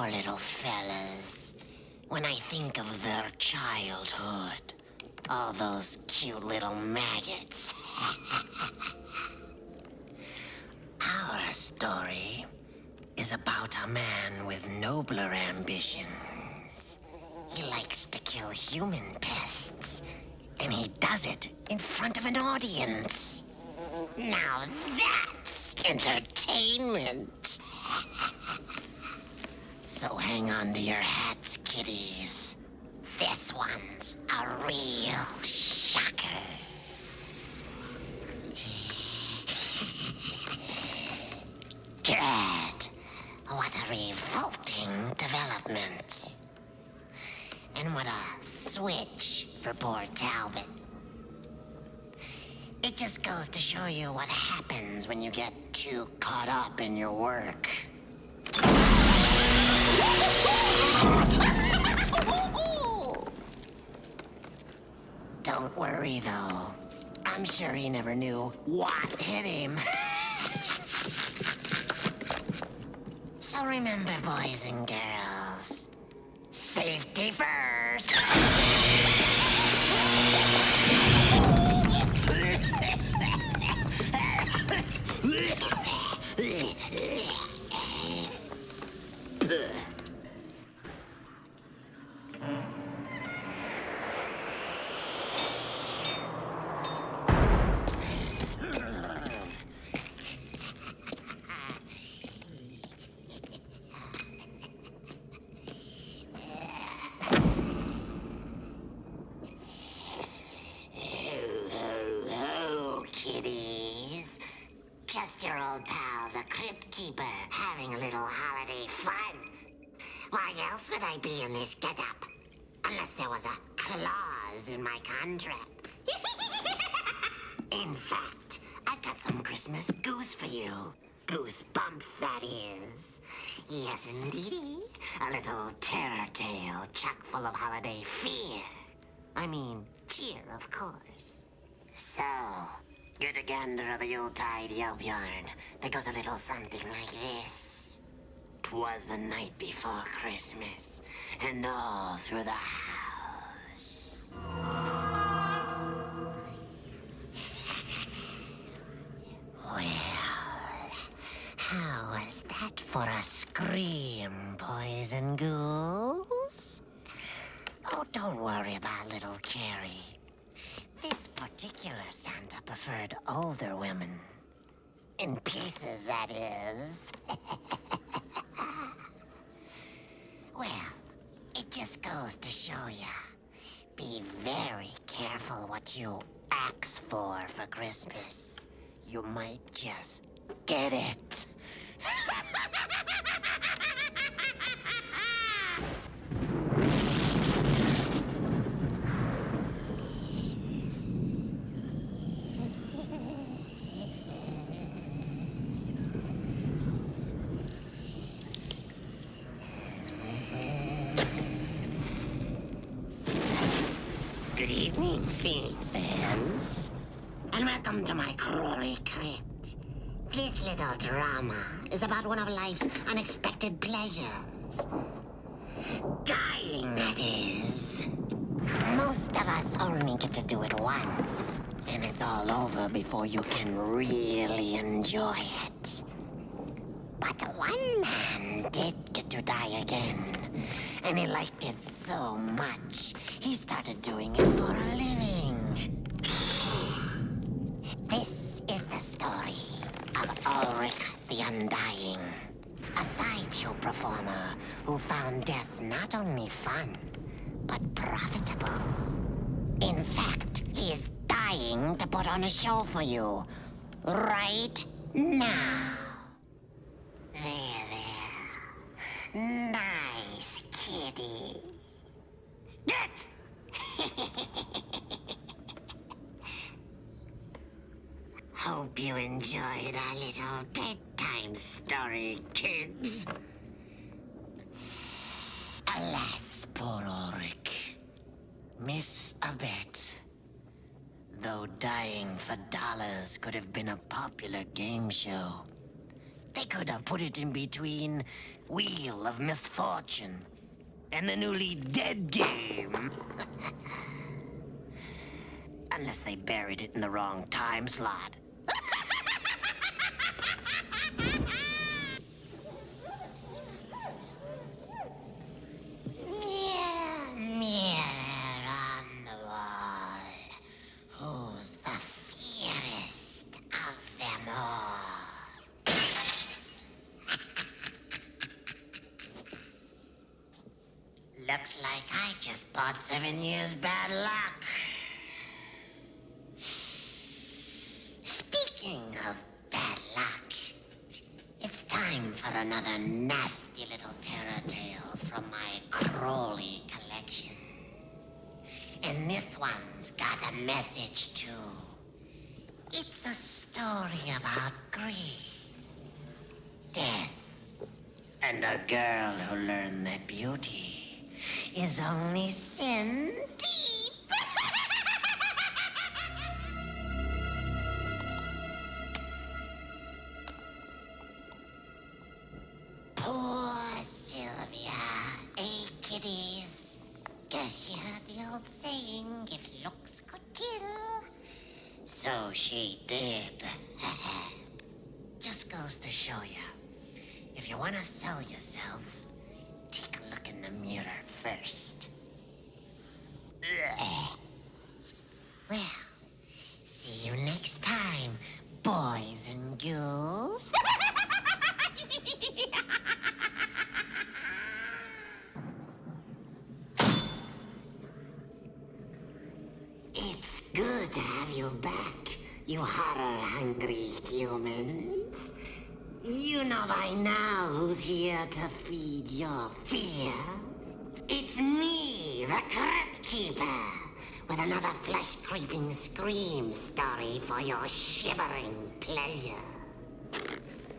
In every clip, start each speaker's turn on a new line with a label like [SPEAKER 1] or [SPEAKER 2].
[SPEAKER 1] poor little fellas. When I think of their childhood, all those cute little maggots. Our story is about a man with nobler ambitions. He likes to kill human pests, and he does it in front of an audience. Now that's entertainment. So hang on to your hats, kiddies. This one's a real shocker. Good. What a revolting development. And what a switch for poor Talbot. It just goes to show you what happens when you get too caught up in your work. Don't worry, though. I'm sure he never knew what hit him. So remember, boys and girls, safety first. Kiddies, just your old pal, the Crypt Keeper, having a little holiday fun. Why else would I be in this getup? Unless there was a clause in my contract. In fact, I've got some Christmas goose for you. Goosebumps, that is. Yes, indeedy. A little terror tale chock full of holiday fear. I mean, cheer, of course. So, get a gander of a Yuletide Yelp yarn that goes a little something like this. 'Twas the night before Christmas, and all through the house. Well, how was that for a scream, boys and ghouls? Oh, don't worry about little Carrie. This particular Santa preferred older women. In pieces, that is. Well, it just goes to show ya. Be very careful what you ask for Christmas. You might just get it. Good evening, Fiend fans, and welcome to my Crawley Crypt. This little drama is about one of life's unexpected pleasures. Dying, that is. Most of us only get to do it once, and it's all over before you can really enjoy it. But one man did get to die again, and he liked it so much, he started doing it for a living. This is the story of Ulrich the Undying, a sideshow performer who found death not only fun, but profitable. In fact, he is dying to put on a show for you, right now. There. Nice kitty. Get! Hope you enjoyed our little bedtime story, kids. Alas, poor Ulrich. Miss a bet. Though dying for dollars could have been a popular game show, They could have put it in between Wheel of Misfortune and the newly dead game. Unless they buried it in the wrong time slot. Mirror, mirror on the wall, who's the fiercest of them all? Looks like I just bought 7 years bad luck. Speaking of bad luck, it's time for another nasty little terror tale from my Crowley collection. And this one's got a message too. It's a story about greed, death, and a girl who learned that beauty is only sin deep. Poor Sylvia, kiddies? Guess you heard the old saying, if looks could kill. So she did. Just goes to show you, if you want to sell yourself, take a look in the mirror first. Well, see you next time, boys and ghouls. It's good to have you back, you horror-hungry humans. You know by now who's here to feed your fear. It's me, the Crypt Keeper, with another flesh-creeping scream story for your shivering pleasure.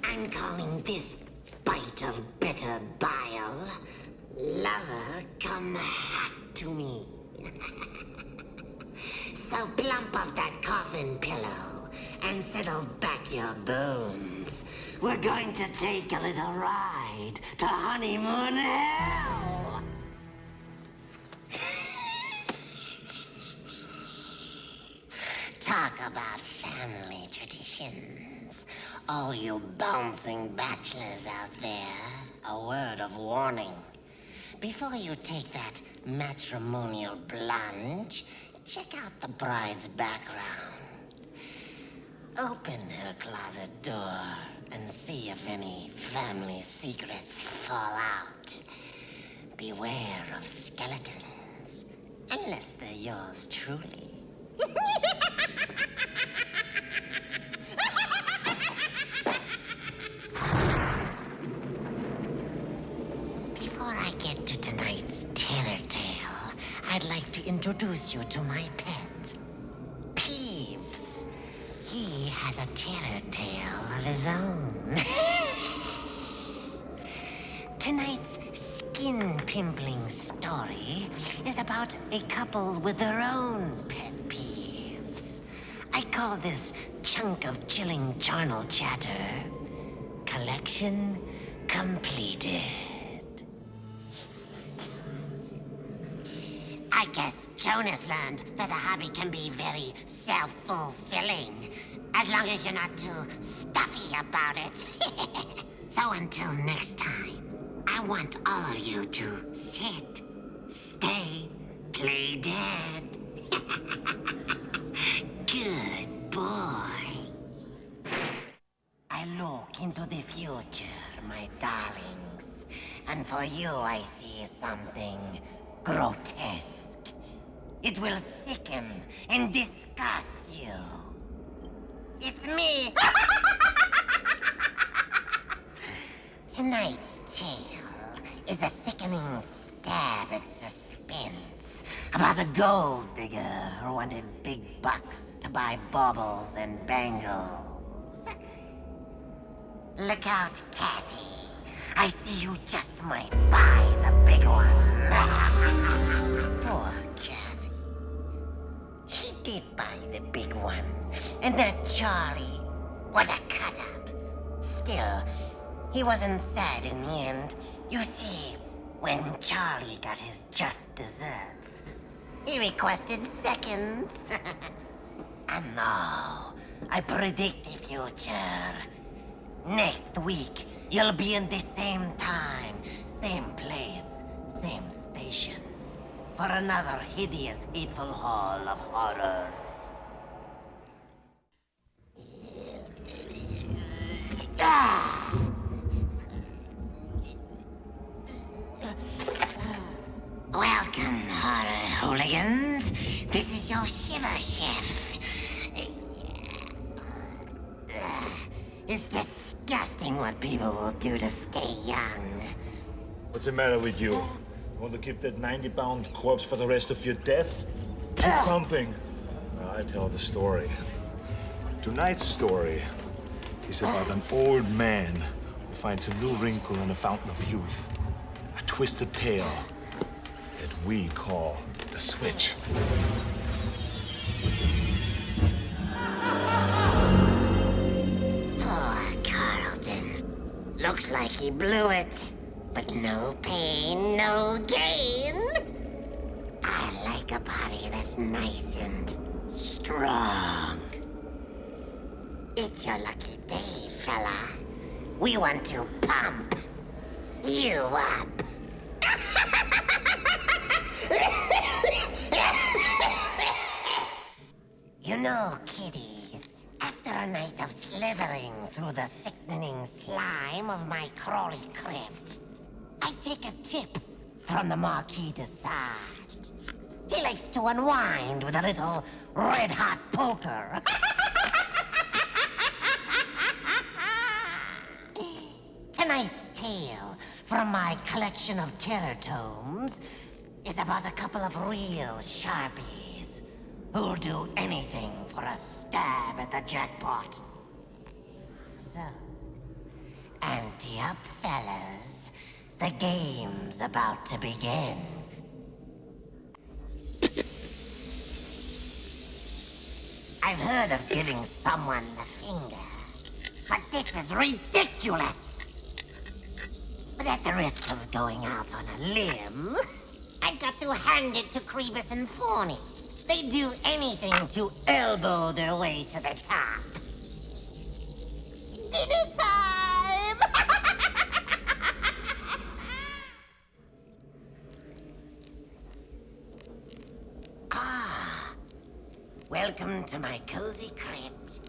[SPEAKER 1] I'm calling this bite of bitter bile, Lover, Come Hack to Me. So plump up that coffin pillow and settle back your bones. We're going to take a little ride to honeymoon hell. Talk about family traditions. All you bouncing bachelors out there, a word of warning. Before you take that matrimonial plunge, check out the bride's background. Open her closet door and see if any family secrets fall out. Beware of skeletons, unless they're yours truly. Before I get to tonight's terror tale, I'd like to introduce you to my pet, Peeves. He has a terror tale of his own. Tonight's skin-pimpling story is about a couple with their own pet peeves. I call this chunk of chilling charnel chatter collection completed. I guess Jonas learned that a hobby can be very self-fulfilling, as long as you're not too stuffy about it. So until next time, I want all of you to sit, stay, play dead. Good boy. I look into the future, my darlings, and for you I see something grotesque. It will sicken and disgust you. It's me! Tonight's tale is a sickening stab at suspense about a gold digger who wanted big bucks to buy baubles and bangles. Look out, Kathy. I see you just might buy the big one. Poor Kathy. She did buy the big one. And that Charlie, what a cut-up. Still, he wasn't sad in the end. You see, when Charlie got his just desserts, he requested seconds. And now, I predict the future. Next week, you'll be in the same time, same place, same station, for another hideous, hateful haul of horror. Welcome, horror hooligans. This is your shiver chef. It's disgusting what people will do to stay young.
[SPEAKER 2] What's the matter with you? Want to keep that 90-pound corpse for the rest of your death? Keep pumping. I tell the story. Tonight's story is about an old man who finds a new wrinkle in the fountain of youth. A twisted tale that we call the switch.
[SPEAKER 1] Poor Carlton. Looks like he blew it. But no pain, no gain. I like a body that's nice and strong. It's your lucky day, fella. We want to pump you up. You know, kiddies, after a night of slithering through the sickening slime of my crawly crypt, I take a tip from the Marquis de Sade. He likes to unwind with a little red-hot poker. Tonight's tale from my collection of terror tomes is about a couple of real sharpies who'll do anything for a stab at the jackpot. So, ante up, fellas. The game's about to begin. I've heard of giving someone the finger, but this is ridiculous. But at the risk of going out on a limb, I've got to hand it to Crebus and Forney. They do anything to elbow their way to the top. Dinner time! Welcome to my cozy crypt.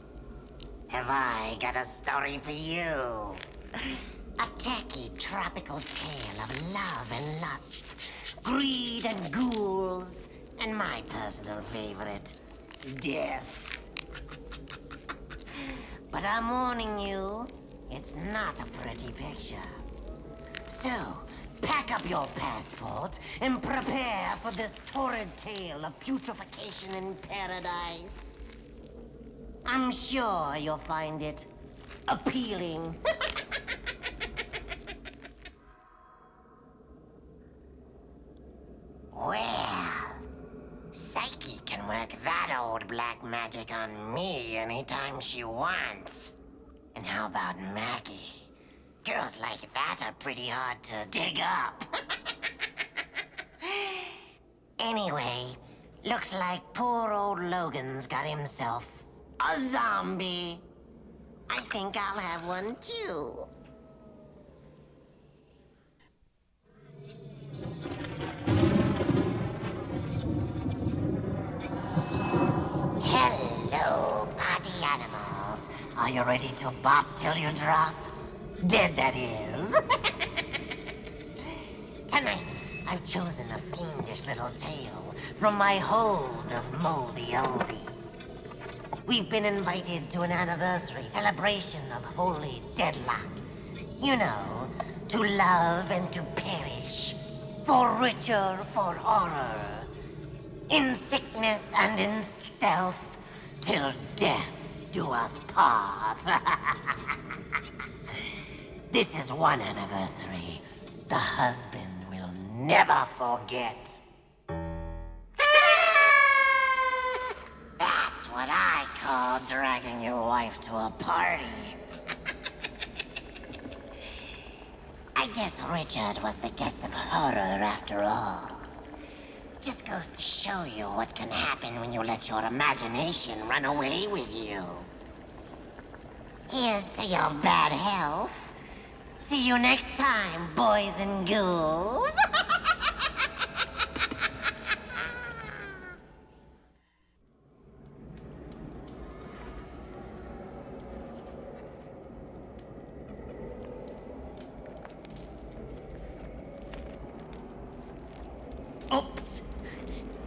[SPEAKER 1] Have I got a story for you? A tacky tropical tale of love and lust, greed and ghouls, and my personal favorite, death. But I'm warning you, it's not a pretty picture. So, pack up your passport and prepare for this torrid tale of putrefaction in paradise. I'm sure you'll find it appealing. Well, Psyche can work that old black magic on me anytime she wants. And how about Maggie? Girls like that are pretty hard to dig up. Anyway, looks like poor old Logan's got himself a zombie. I think I'll have one too. Hello, party animals. Are you ready to bop till you drop? Dead, that is. Tonight, I've chosen a fiendish little tale from my hold of moldy oldies. We've been invited to an anniversary celebration of holy deadlock. You know, to love and to perish. For richer, for horror. In sickness and in stealth, till death do us part. This is one anniversary the husband will never forget. That's what I call dragging your wife to a party. I guess Richard was the guest of horror after all. Just goes to show you what can happen when you let your imagination run away with you. Here's to your bad health. See you next time, boys and ghouls. Oops.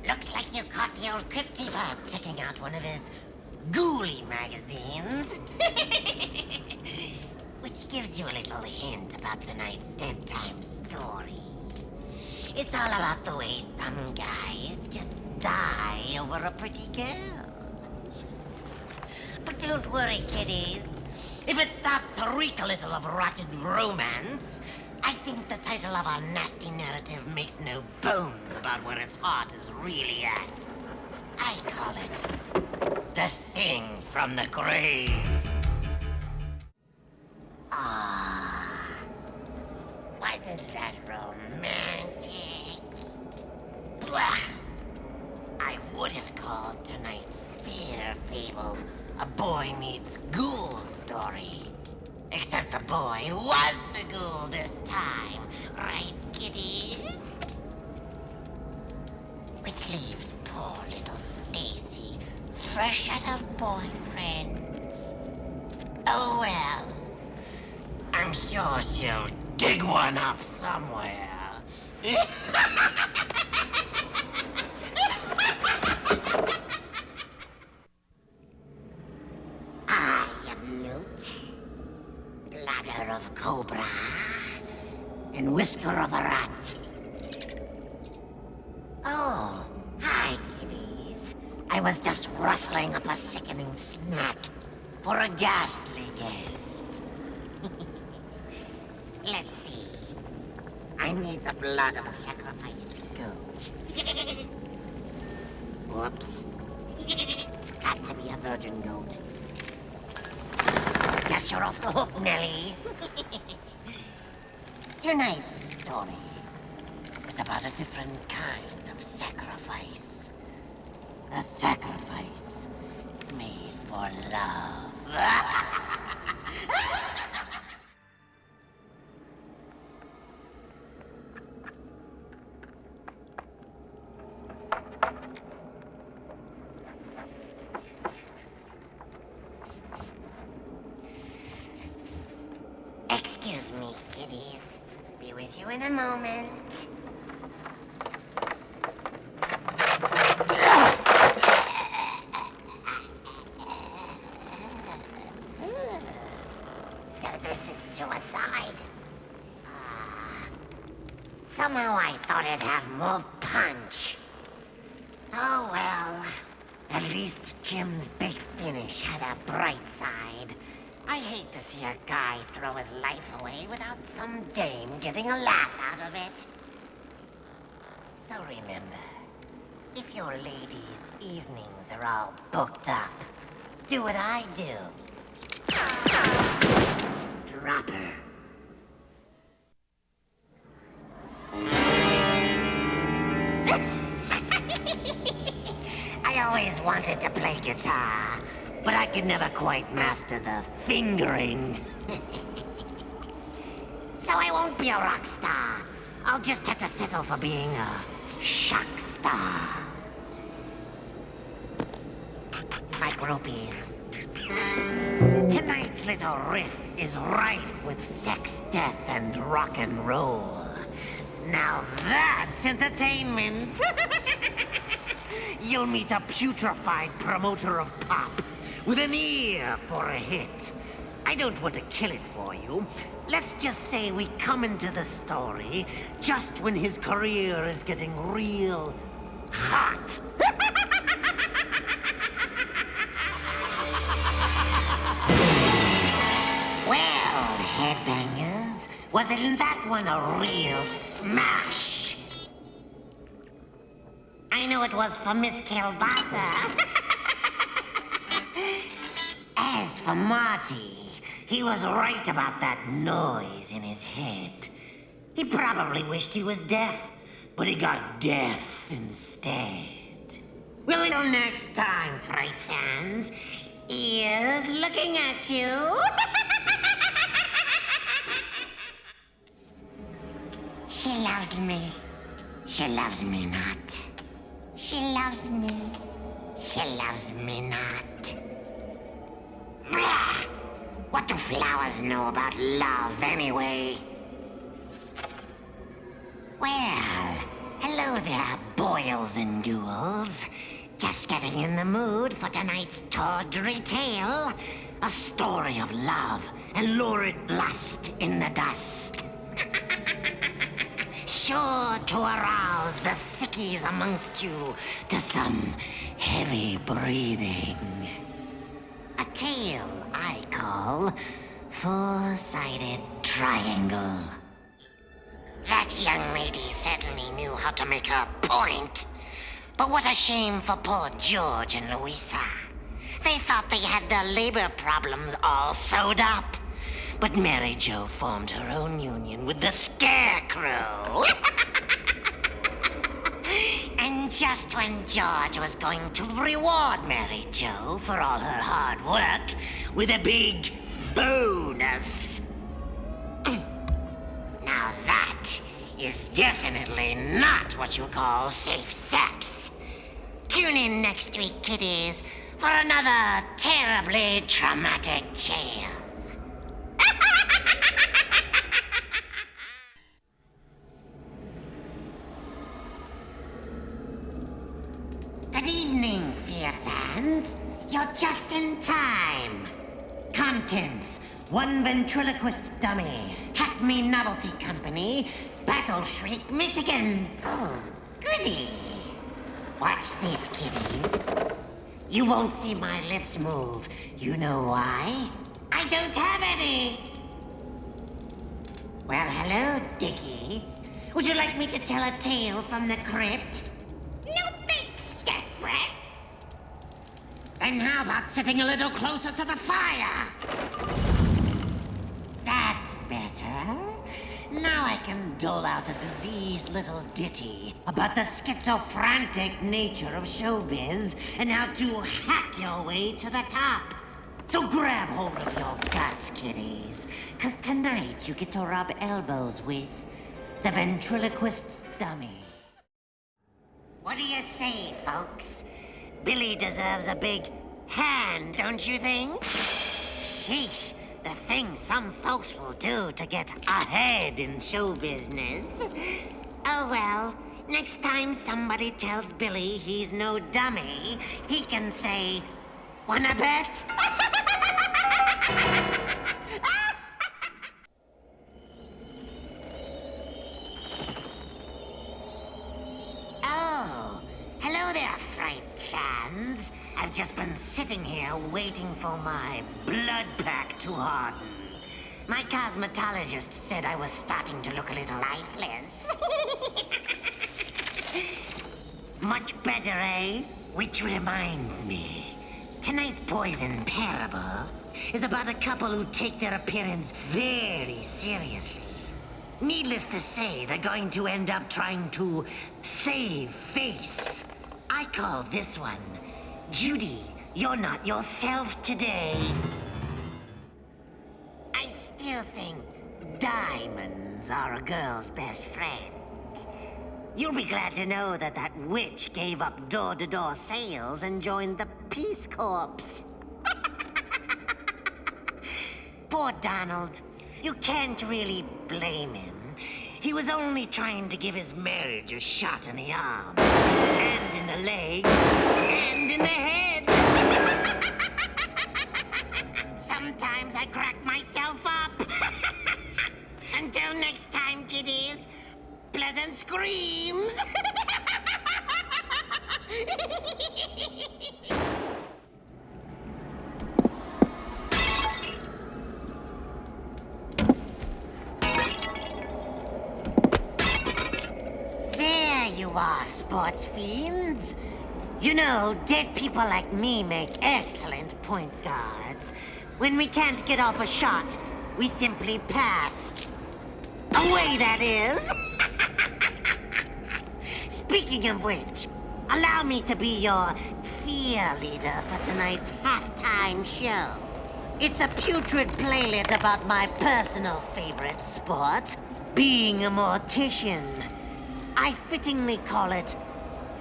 [SPEAKER 1] Looks like you caught the old Crypt Keeper checking out one of his ghouly magazines. Which gives you a little hint about tonight's dead time story. It's all about the way some guys just die over a pretty girl. But don't worry, kiddies. If it starts to reek a little of rotten romance, I think the title of our nasty narrative makes no bones about where its heart is really at. I call it The Thing from the Grave. Ah, wasn't that romantic? Blah! I would have called tonight's fear fable a boy meets ghoul story. Except the boy was the ghoul this time, right, kiddies? Which leaves poor little Stacy fresh out of boyfriends. Oh well. I'm sure she'll dig one up somewhere. I have note. Bladder of cobra and whisker of a rat. Oh, hi, kiddies. I was just rustling up a sickening snack for a ghastly guest. Let's see. I need the blood of a sacrificed goat. Whoops. It's got to be a virgin goat. Guess you're off the hook, Nellie. Tonight's story is about a different kind of sacrifice. A sacrifice made for love. Excuse me, kiddies. Be with you in a moment. So this is suicide? Somehow I thought it'd have more punch. Oh well. At least Jim's big finish had a bright side. I hate to see a guy throw his life away without some dame getting a laugh out of it. So remember, if your ladies' evenings are all booked up, do what I do. Drop her. I always wanted to play guitar, but I could never quite master the fingering. So I won't be a rock star. I'll just have to settle for being a shock star. My groupies. Tonight's little riff is rife with sex, death, and rock and roll. Now that's entertainment. You'll meet a putrefied promoter of pop with an ear for a hit. I don't want to kill it for you. Let's just say we come into the story just when his career is getting real hot. Well, headbangers, wasn't that one a real smash? I know it was for Miss Kielbasa. As for Marty, he was right about that noise in his head. He probably wished he was deaf, but he got death instead. Well, until next time, Fright fans, ears looking at you. She loves me. She loves me not. She loves me. She loves me not. Blah! What do flowers know about love, anyway? Well, hello there, boils and ghouls. Just getting in the mood for tonight's tawdry tale. A story of love and lurid lust in the dust. Sure to arouse the sickies amongst you to some heavy breathing. A tale I call Four-Sided Triangle. That young lady certainly knew how to make her point. But what a shame for poor George and Louisa. They thought they had their labor problems all sewed up. But Mary Jo formed her own union with the Scarecrow. And just when George was going to reward Mary Jo for all her hard work with a big bonus. Now that is definitely not what you call safe sex. Tune in next week, kiddies, for another terribly traumatic tale. Good evening, Fear fans. You're just in time. Contents: one ventriloquist dummy, Hackme Novelty Company, Battle Shriek, Michigan. Oh, goody. Watch this, kiddies. You won't see my lips move. You know why? I don't have any. Well, hello, Dickie. Would you like me to tell a tale from the crypt? No thanks, Death Breath. Then how about sitting a little closer to the fire? That's better. Now I can dole out a diseased little ditty about the schizophrenic nature of showbiz and how to hack your way to the top. So grab hold of your guts, kiddies, 'cause tonight you get to rub elbows with the ventriloquist's dummy. What do you say, folks? Billy deserves a big hand, don't you think? Sheesh, the things some folks will do to get ahead in show business. Oh well, next time somebody tells Billy he's no dummy, he can say, "Wanna bet?" Oh, hello there, Fright fans. I've just been sitting here waiting for my blood pack to harden. My cosmetologist said I was starting to look a little lifeless. Much better, eh? Which reminds me, tonight's poison parable is about a couple who take their appearance very seriously. Needless to say, they're going to end up trying to save face. I call this one, Judy, You're Not Yourself Today. I still think diamonds are a girl's best friend. You'll be glad to know that that witch gave up door-to-door sales and joined the Peace Corps. Poor Donald. You can't really blame him. He was only trying to give his marriage a shot in the arm, and in the leg, and in the head. Sometimes I crack myself up. Until next time, kiddies, pleasant screams. There you are, sports fiends. You know, dead people like me make excellent point guards. When we can't get off a shot, we simply pass. Away, that is! Speaking of which, allow me to be your fear leader for tonight's halftime show. It's a putrid playlet about my personal favorite sport, being a mortician. I fittingly call it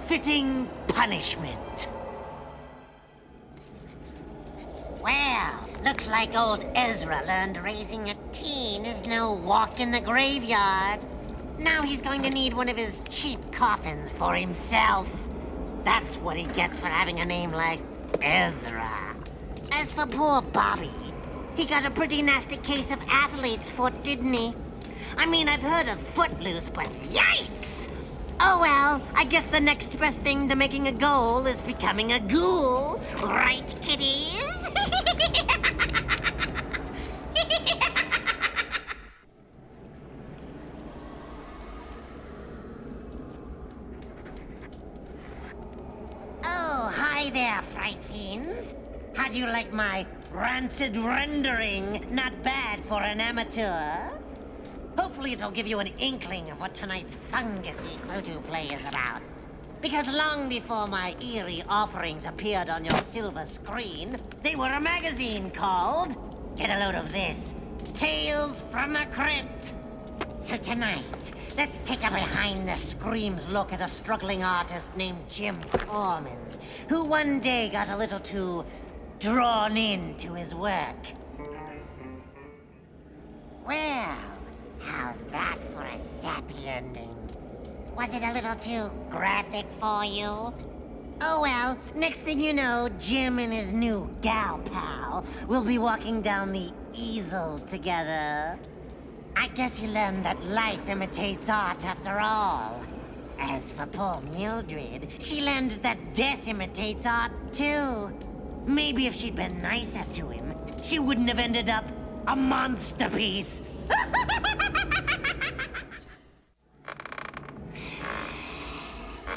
[SPEAKER 1] fitting punishment. Well, looks like old Ezra learned raising a teen is no walk in the graveyard. Now he's going to need one of his cheap coffins for himself. That's what he gets for having a name like Ezra. As for poor Bobby, he got a pretty nasty case of athlete's foot, didn't he? I mean, I've heard of footloose, but yikes! Oh well, I guess the next best thing to making a ghoul is becoming a ghoul. Right, kiddies? Oh, hi there, fright fiends. How do you like my rancid rendering? Not bad for an amateur. Hopefully it'll give you an inkling of what tonight's fungusy photo play is about. Because long before my eerie offerings appeared on your silver screen, they were a magazine called, get a load of this, Tales from the Crypt. So tonight, let's take a behind-the-screams look at a struggling artist named Jim Corman, who one day got a little too drawn into his work. Well, how's that for a sappy ending? Was it a little too graphic for you? Oh well, next thing you know, Jim and his new gal pal will be walking down the easel together. I guess you learned that life imitates art after all. As for poor Mildred, she learned that death imitates art too. Maybe if she'd been nicer to him, she wouldn't have ended up a monster piece.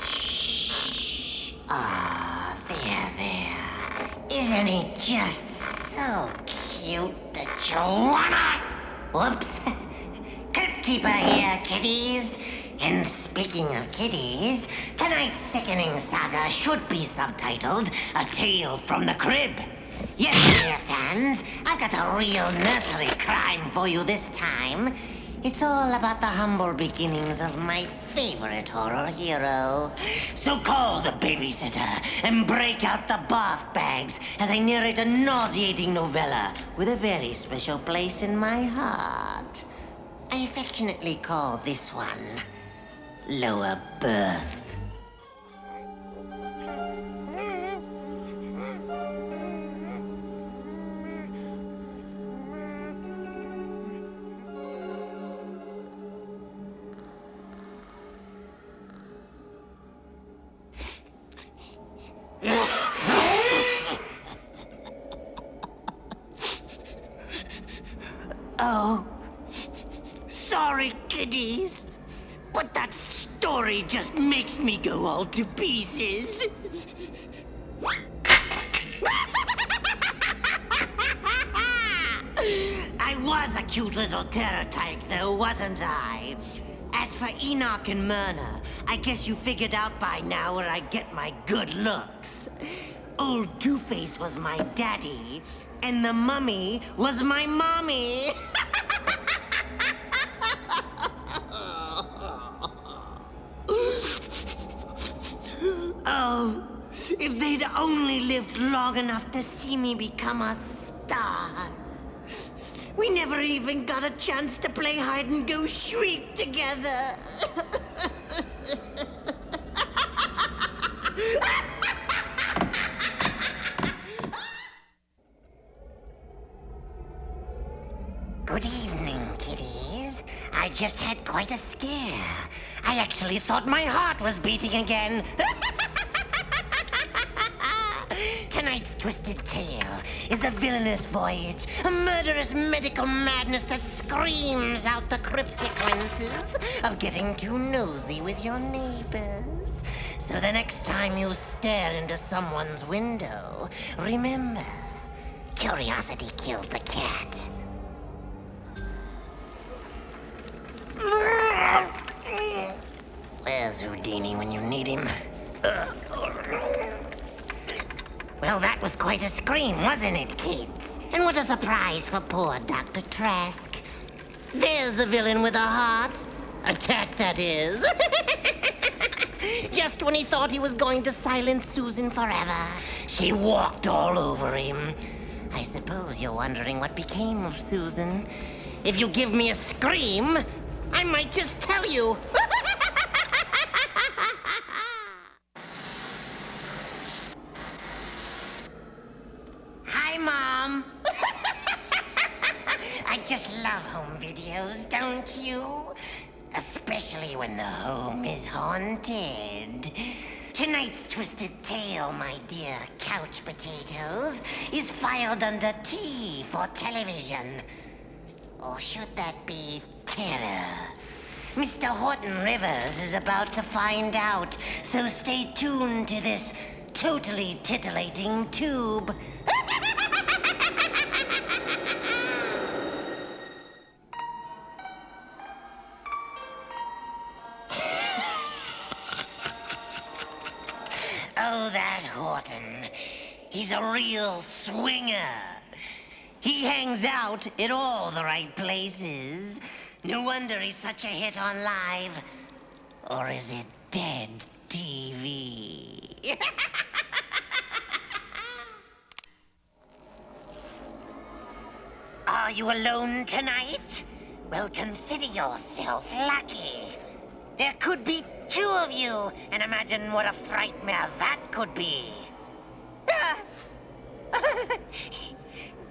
[SPEAKER 1] Shh. Ah, there. Isn't he just so cute that you wanna? Whoops. Crypt Keeper here, kiddies. And speaking of kiddies, tonight's sickening saga should be subtitled A Tale from the Crib. Yes, dear fans, I've got a real nursery crime for you this time. It's all about the humble beginnings of my favorite horror hero. So call the babysitter and break out the bath bags as I narrate a nauseating novella with a very special place in my heart. I affectionately call this one Lower Birth. Oh, sorry, kiddies, but that story just makes me go all to pieces. I was a cute little terror tyke, though, wasn't I? As for Enoch and Myrna, I guess you figured out by now where I get my good looks. Old Two-Face was my daddy, and the mummy was my mommy. Oh, if they'd only lived long enough to see me become a star. We never even got a chance to play hide-and-go-shriek together. Good evening, kiddies. I just had quite a scare. I actually thought my heart was beating again. Tonight's twisted tale is a villainous voyage, a murderous medical madness that screams out the consequences of getting too nosy with your neighbors. So the next time you stare into someone's window, remember, curiosity killed the cat. Sweeney when you need him. Well, that was quite a scream, wasn't it, kids? And what a surprise for poor Dr. Trask. There's a villain with a heart. Attack, that is. Just when he thought he was going to silence Susan forever, she walked all over him. I suppose you're wondering what became of Susan. If you give me a scream, I might just tell you. Hi, Mom. I just love home videos, don't you? Especially when the home is haunted. Tonight's twisted tale, my dear couch potatoes, is filed under T for television. Or should that be terror? Mr. Horton Rivers is about to find out, so stay tuned to this totally titillating tube. Oh, that Horton. He's a real swinger. He hangs out at all the right places. No wonder he's such a hit on live. Or is it dead TV? Are you alone tonight? Well, consider yourself lucky. There could be two of you, and imagine what a frightmare that could be.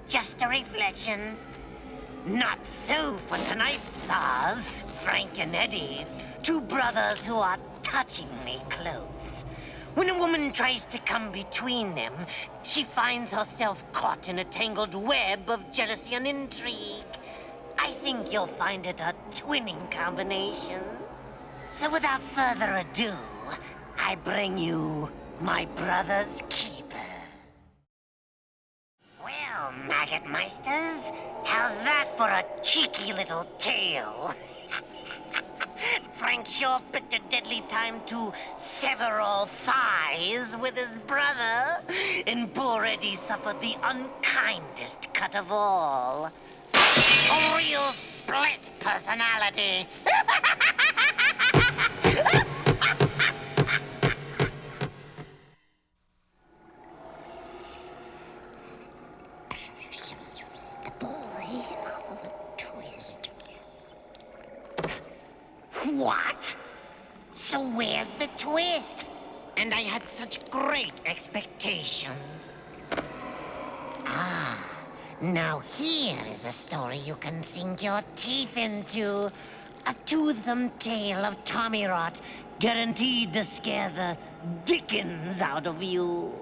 [SPEAKER 1] Just a reflection. Not so for tonight's stars, Frank and Eddie, two brothers who are touchingly close. When a woman tries to come between them, she finds herself caught in a tangled web of jealousy and intrigue. I think you'll find it a twinning combination. So without further ado, I bring you my brother's keeper. Well, maggot meisters, how's that for a cheeky little tale? Frank sure picked a deadly time to sever all thighs with his brother, and poor Eddie suffered the unkindest cut of all. A real split personality. The boy of the twist. What? So where's the twist? And I had such great expectations. Ah, now here is a story you can sink your teeth into. A toothsome tale of Tommy rot, guaranteed to scare the dickens out of you.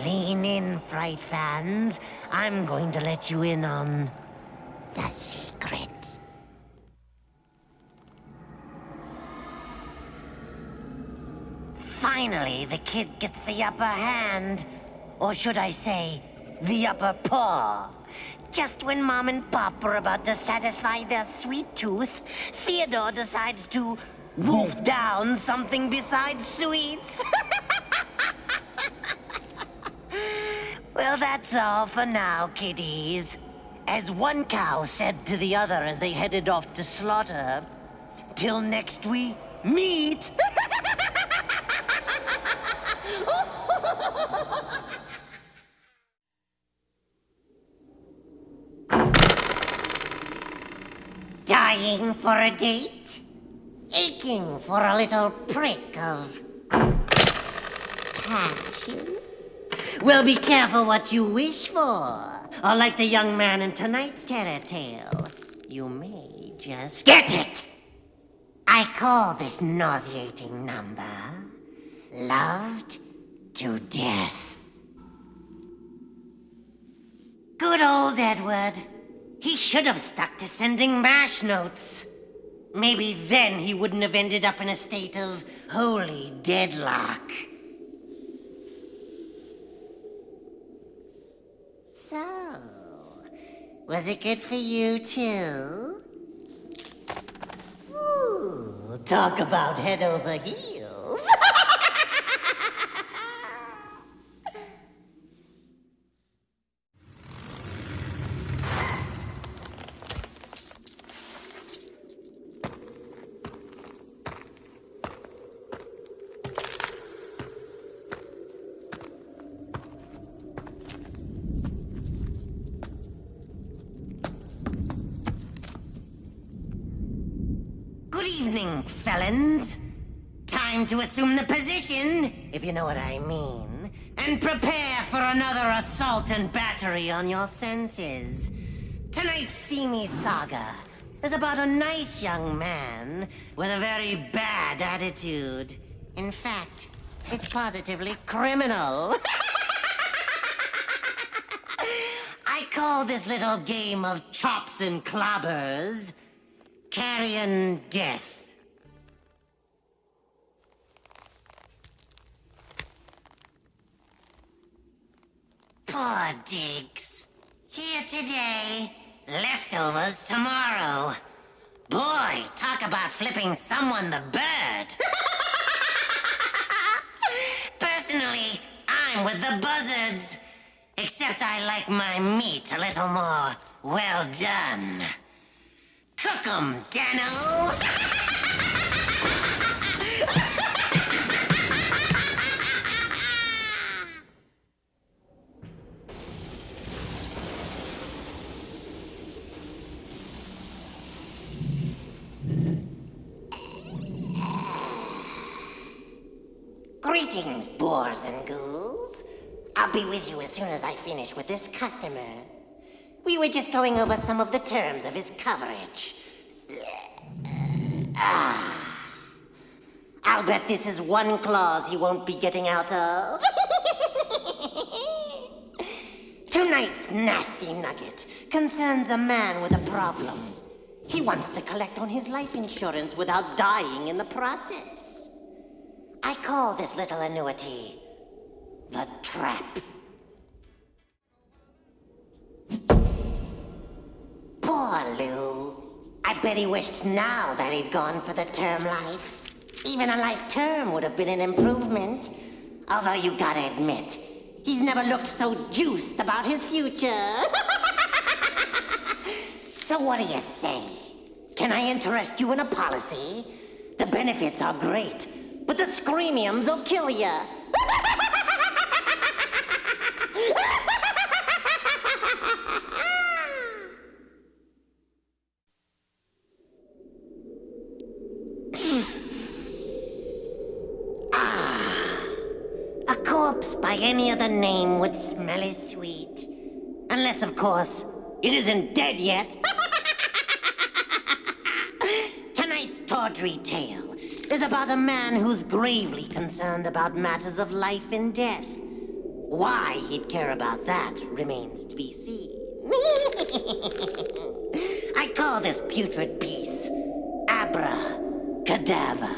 [SPEAKER 1] Lean in, Fright fans. I'm going to let you in on the secret. Finally, the kid gets the upper hand. Or should I say, the upper paw. Just when Mom and Pop were about to satisfy their sweet tooth, Theodore decides to wolf down something besides sweets. Well, that's all for now, kiddies. As one cow said to the other as they headed off to slaughter, till next we meet. Dying for a date? Aching for a little prick of passion? Well, be careful what you wish for. Or like the young man in tonight's terror tale, you may just get it. I call this nauseating number Loved to Death. Good old Edward. He should have stuck to sending MASH notes. Maybe then he wouldn't have ended up in a state of holy deadlock. So, was it good for you too? Ooh, Talk about head over heels. Good evening, felons. Time to assume the position, if you know what I mean, and prepare for another assault and battery on your senses. Tonight's seamy saga is about a nice young man with a very bad attitude. In fact, it's positively criminal. I call this little game of chops and clobbers Carrion Death. Poor Diggs. Here today, leftovers tomorrow. Boy, talk about flipping someone the bird. Personally, I'm with the buzzards. Except I like my meat a little more well done. Cook 'em, Dano! Greetings, boars and ghouls. I'll be with you as soon as I finish with this customer. We were just going over some of the terms of his coverage. I'll bet this is one clause he won't be getting out of. Tonight's nasty nugget concerns a man with a problem. He wants to collect on his life insurance without dying in the process. I call this little annuity the trap. Poor Lou. I bet he wished now that he'd gone for the term life. Even a life term would have been an improvement. Although you gotta admit, he's never looked so juiced about his future. So what do you say? Can I interest you in a policy? The benefits are great, but the screamiums will kill ya. A corpse by any other name would smell as sweet. Unless, of course, it isn't dead yet. Tonight's tawdry tale is about a man who's gravely concerned about matters of life and death. Why he'd care about that remains to be seen. I call this putrid piece Abra-Cadaver.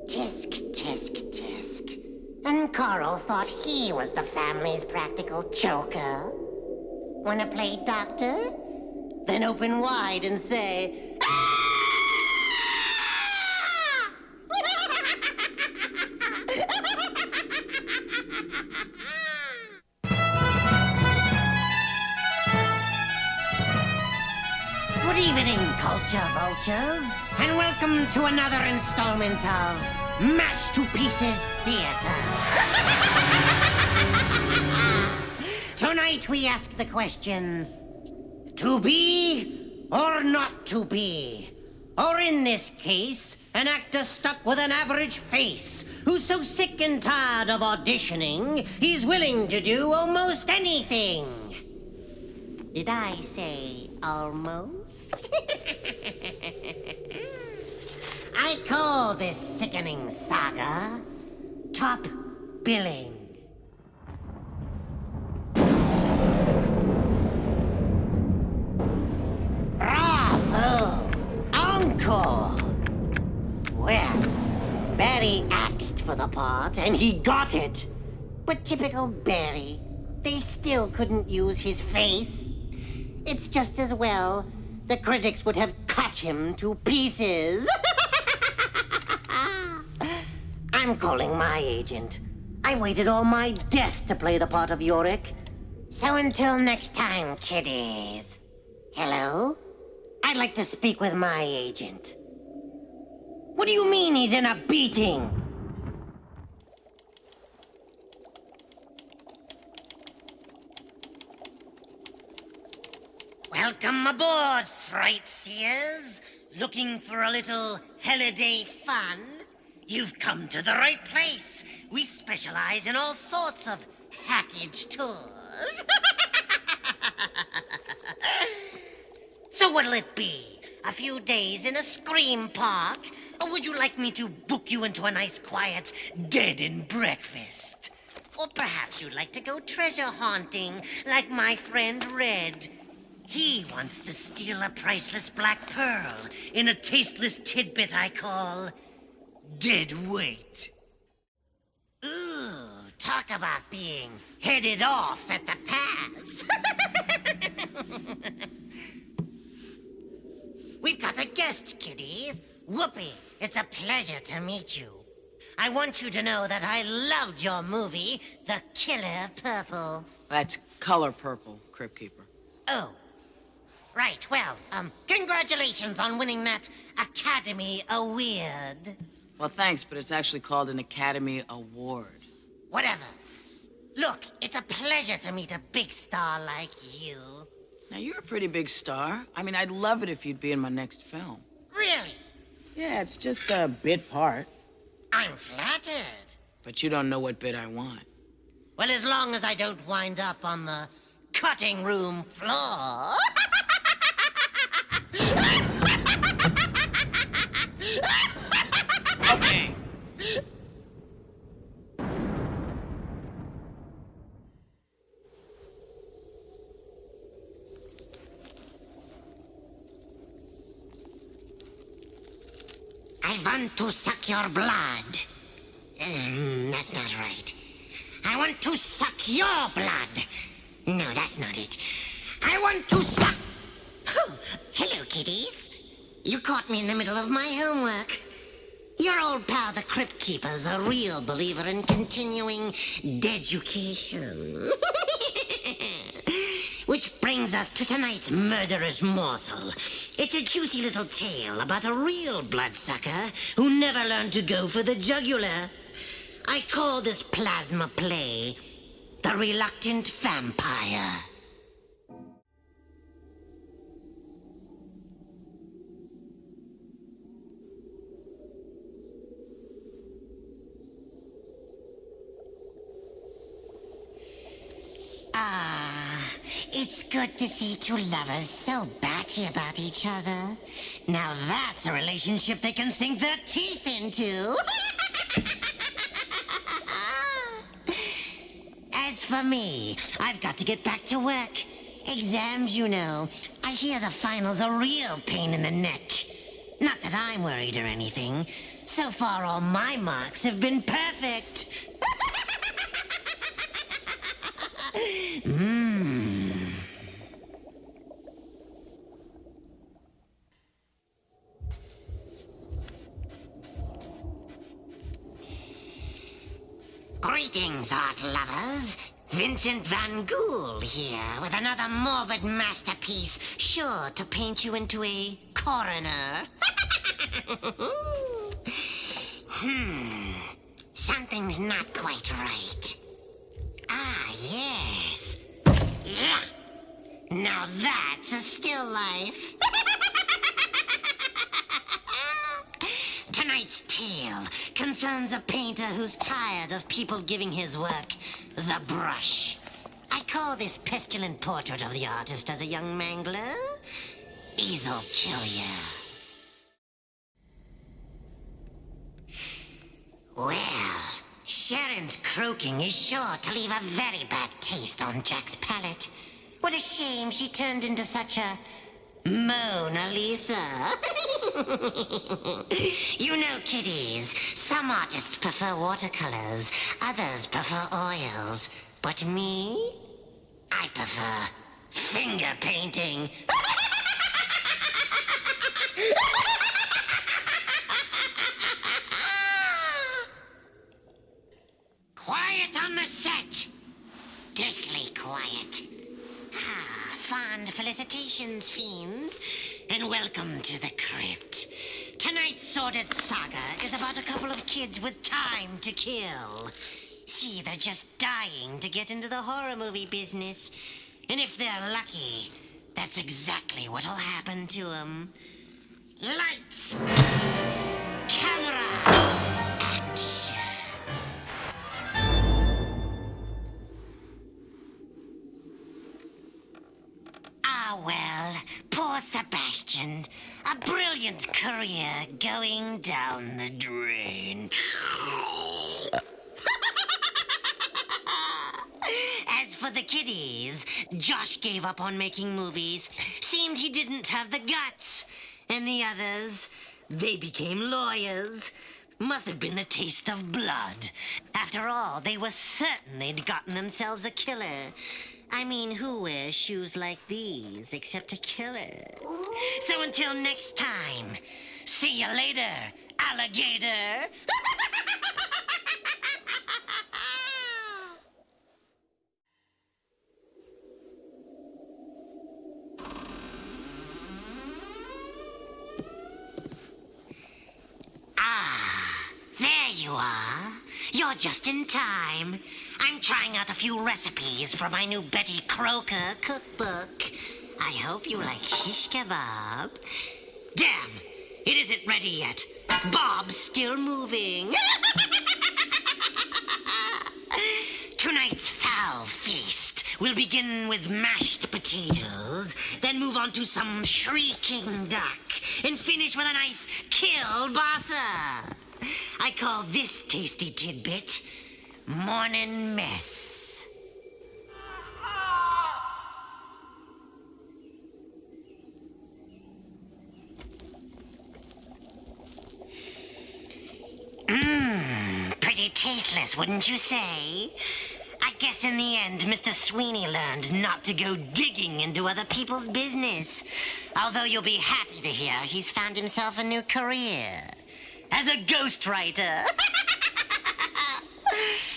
[SPEAKER 1] Tisk, tisk, tisk. And Carl thought he was the family's practical joker. Wanna play doctor? Then open wide and say, "Ah!" Good evening, culture vultures, and welcome to another installment of Mashed to Pieces Theater. Tonight we ask the question, to be or not to be? Or in this case, an actor stuck with an average face, who's so sick and tired of auditioning, he's willing to do almost anything. Did I say almost? I call this sickening saga Top Billing. Bravo! Encore! Well, Barry asked for the part and he got it. But typical Barry, they still couldn't use his face. It's just as well the critics would have cut him to pieces. I'm calling my agent. I waited all my death to play the part of Yorick. So until next time, kiddies. Hello? I'd like to speak with my agent. What do you mean he's in a beating? Welcome aboard, fright seers. Looking for a little holiday fun? You've come to the right place. We specialize in all sorts of package tours. So what'll it be? A few days in a scream park? Or would you like me to book you into a nice quiet dead and breakfast? Or perhaps you'd like to go treasure haunting like my friend Red. He wants to steal a priceless black pearl in a tasteless tidbit I call dead weight. Ooh, talk about being headed off at the pass. We've got a guest, kiddies. Whoopi, it's a pleasure to meet you. I want you to know that I loved your movie, The Killer Purple.
[SPEAKER 3] That's color purple, Crypt Keeper.
[SPEAKER 1] Oh. Right, well, congratulations on winning that Academy Award.
[SPEAKER 3] Well, thanks, but it's actually called an Academy Award.
[SPEAKER 1] Whatever. Look, it's a pleasure to meet a big star like you.
[SPEAKER 3] Now, you're a pretty big star. I mean, I'd love it if you'd be in my next film.
[SPEAKER 1] Really?
[SPEAKER 3] Yeah, it's just a bit part.
[SPEAKER 1] I'm flattered.
[SPEAKER 3] But you don't know what bit I want.
[SPEAKER 1] Well, as long as I don't wind up on the cutting room floor.
[SPEAKER 3] Okay.
[SPEAKER 1] I want to suck your blood. That's not right. I want to suck your blood. No, that's not it. I want to suck... Oh, hello, kiddies. You caught me in the middle of my homework. Your old pal, the Crypt Keeper's a real believer in continuing deducation. Which brings us to tonight's murderous morsel. It's a juicy little tale about a real bloodsucker who never learned to go for the jugular. I call this plasma play The Reluctant Vampire. It's good to see two lovers so batty about each other. Now that's a relationship they can sink their teeth into. As for me, I've got to get back to work. Exams, you know. I hear the finals a real pain in the neck. Not that I'm worried or anything. So far, all my marks have been perfect. Greetings, art lovers. Vincent Van Ghoul here with another morbid masterpiece sure to paint you into a coroner. Something's not quite right. Ah, yes. Yeah. Now that's a still life. Tonight's tale concerns a painter who's tired of people giving his work the brush. I call this pestilent portrait of the artist as a young mangler. Easel kill ya. Well, Sharon's croaking is sure to leave a very bad taste on Jack's palate. What a shame she turned into such a Mona Lisa. You know, kiddies, some artists prefer watercolors, others prefer oils. But me, I prefer finger painting. and felicitations, fiends, and welcome to the crypt. Tonight's sordid saga is about a couple of kids with time to kill. See, they're just dying to get into the horror movie business. And if they're lucky, that's exactly what'll happen to them. Lights! Camera! Action! Ah, well, poor Sebastian. A brilliant career going down the drain. As for the kiddies, Josh gave up on making movies. Seemed he didn't have the guts. And the others, they became lawyers. Must have been the taste of blood. After all, they were certain they'd gotten themselves a killer. I mean, who wears shoes like these except a killer? So until next time, see you later, alligator. There you are. You're just in time. I'm trying out a few recipes for my new Betty Croker cookbook. I hope you like shish kebab. Damn, it isn't ready yet. Bob's still moving. Tonight's foul feast will begin with mashed potatoes, then move on to some shrieking duck, and finish with a nice kielbasa. I call this tasty tidbit Morning Mess. Pretty tasteless, wouldn't you say? I guess in the end, Mr. Sweeney learned not to go digging into other people's business. Although you'll be happy to hear he's found himself a new career. As a ghostwriter.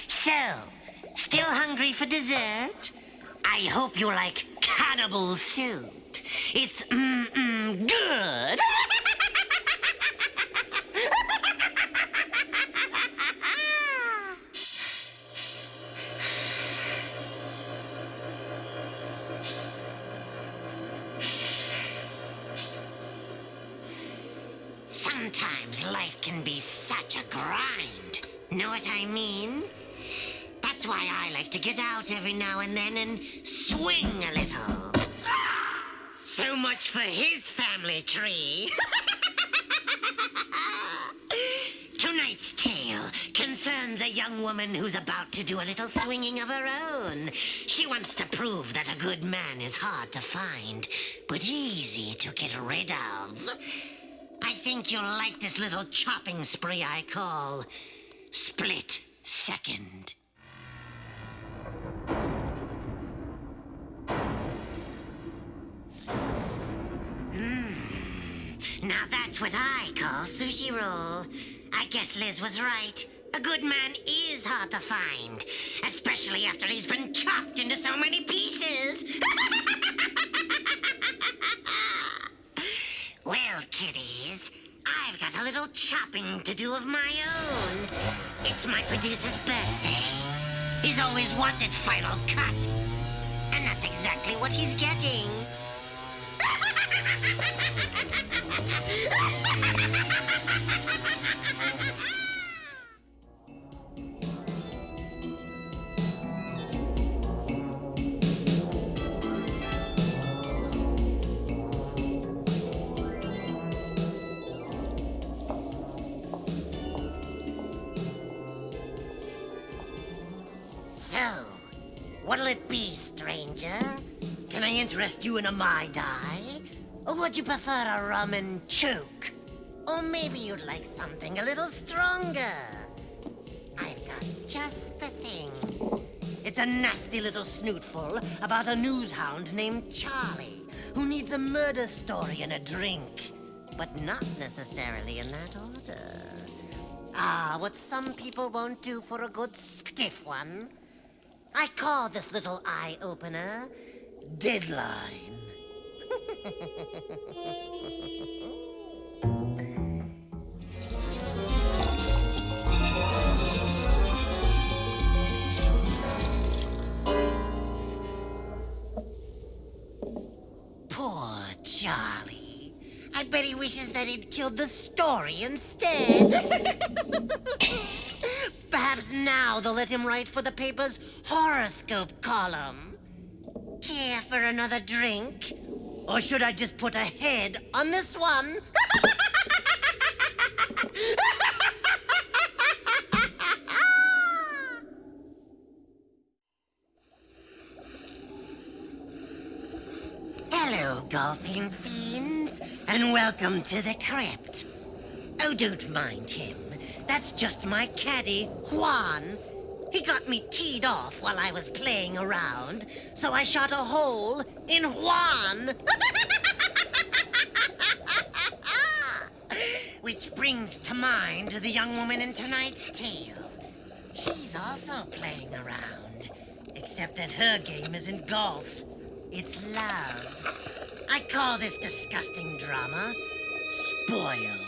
[SPEAKER 1] So, still hungry for dessert? I hope you like cannibal soup. It's good. Sometimes life can be such a grind. Know what I mean? That's why I like to get out every now and then and swing a little. So much for his family tree. Tonight's tale concerns a young woman who's about to do a little swinging of her own. She wants to prove that a good man is hard to find, but easy to get rid of. I think you'll like this little chopping spree I call Split Second. Now that's what I call sushi roll. I guess Liz was right. A good man is hard to find, especially after he's been chopped into so many pieces. Well, kiddies, I've got a little chopping to do of my own. It's my producer's birthday. He's always wanted final cut. And that's exactly what he's getting. So, what'll it be, stranger? Can I interest you in a Mai Tai? Or would you prefer a rum and choke? Or maybe you'd like something a little stronger? I've got just the thing. It's a nasty little snootful about a newshound named Charlie who needs a murder story and a drink. But not necessarily in that order. Ah, what some people won't do for a good stiff one. I call this little eye-opener Deadline. Poor Charlie. I bet he wishes that he'd killed the story instead. Perhaps now they'll let him write for the paper's horoscope column. Care for another drink? Or should I just put a head on this one? Hello, golfing fiends, and welcome to the crypt. Oh, don't mind him. That's just my caddy, Juan. He got me teed off while I was playing around, so I shot a hole in Juan. Which brings to mind the young woman in tonight's tale. She's also playing around, except that her game isn't golf. It's love. I call this disgusting drama spoiled.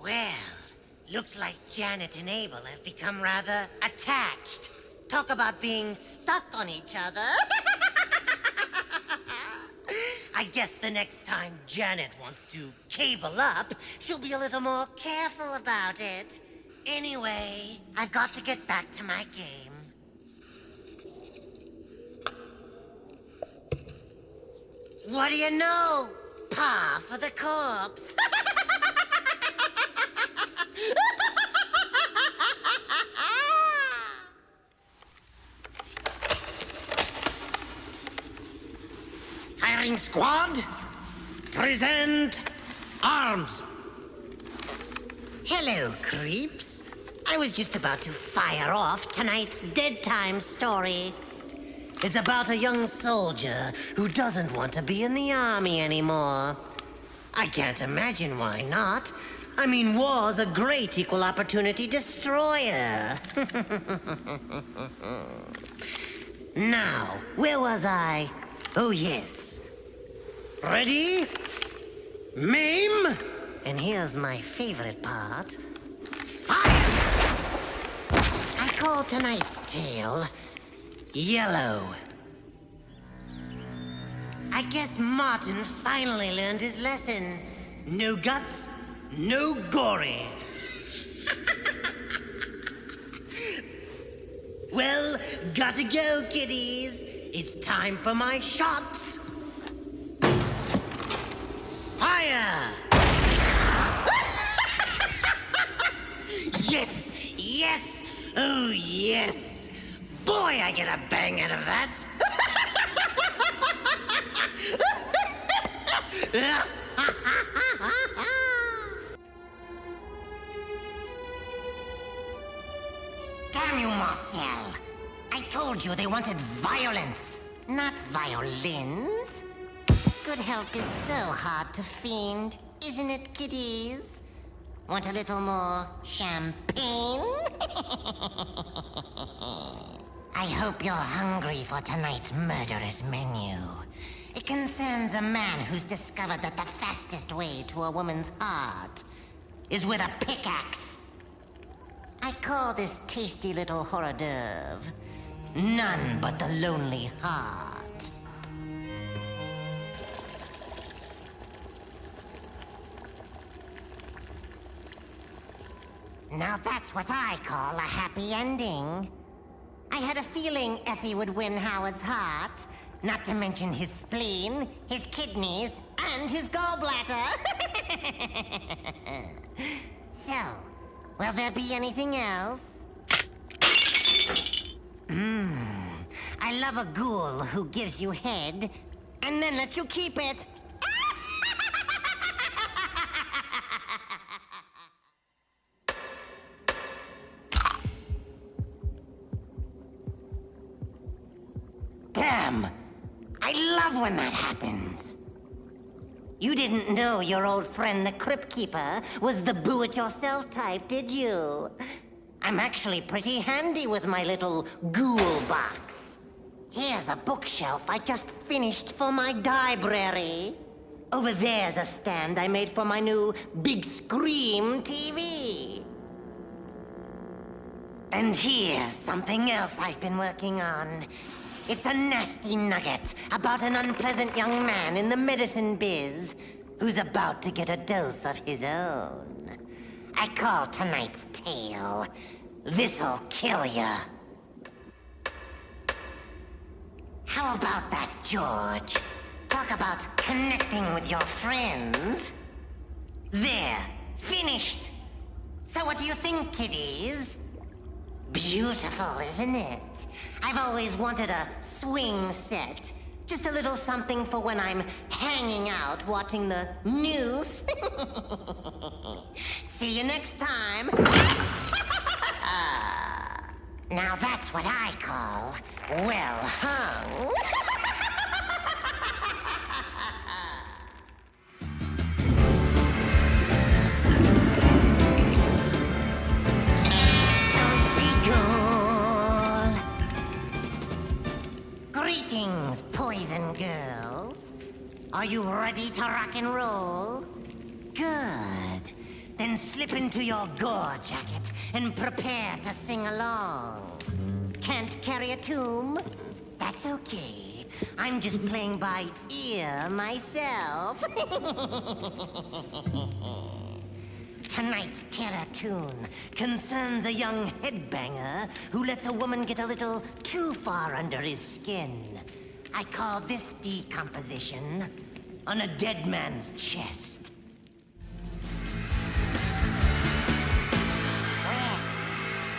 [SPEAKER 1] Well, looks like Janet and Abel have become rather attached. Talk about being stuck on each other. I guess the next time Janet wants to cable up, she'll be a little more careful about it. Anyway, I've got to get back to my game. What do you know? Pa for the corpse. Firing squad, present arms. Hello, creeps. I was just about to fire off tonight's Dead Time story. It's about a young soldier who doesn't want to be in the army anymore. I can't imagine why not. I mean, war's a great equal opportunity destroyer. Now, where was I? Oh, yes. Ready? Maim? And here's my favorite part. Fire! I call tonight's tale Yellow. I guess Martin finally learned his lesson. No guts, no gory. Well, gotta go, kiddies. It's time for my shots. Fire! Yes, yes, oh yes. Boy, I get a bang out of that. Damn you, Marcel. I told you they wanted violence, not violins. Good help is so hard to find, isn't it, kiddies? Want a little more champagne? I hope you're hungry for tonight's murderous menu. It concerns a man who's discovered that the fastest way to a woman's heart is with a pickaxe. I call this tasty little hors d'oeuvre None But the Lonely Heart. Now that's what I call a happy ending. I had a feeling Effie would win Howard's heart, not to mention his spleen, his kidneys, and his gallbladder. So, will there be anything else? I love a ghoul who gives you head, and then lets you keep it. Damn! I love when that happens. You didn't know your old friend the Crypt Keeper was the boo-it-yourself type, did you? I'm actually pretty handy with my little ghoul box. Here's a bookshelf I just finished for my library. Over there's a stand I made for my new big screen TV. And here's something else I've been working on. It's a nasty nugget about an unpleasant young man in the medicine biz who's about to get a dose of his own. I call tonight's tale, This'll Kill Ya. How about that, George? Talk about connecting with your friends. There, finished. So what do you think, kiddies? Beautiful, isn't it? I've always wanted a swing set. Just a little something for when I'm hanging out watching the news. See you next time. Now that's what I call well hung. Don't be ghoul. Greetings, poison girls. Are you ready to rock and roll? Good. Then slip into your gore jacket and prepare to sing along. Can't carry a tune? That's okay. I'm just playing by ear myself. Tonight's terror tune concerns a young headbanger who lets a woman get a little too far under his skin. I call this decomposition On a Dead Man's Chest.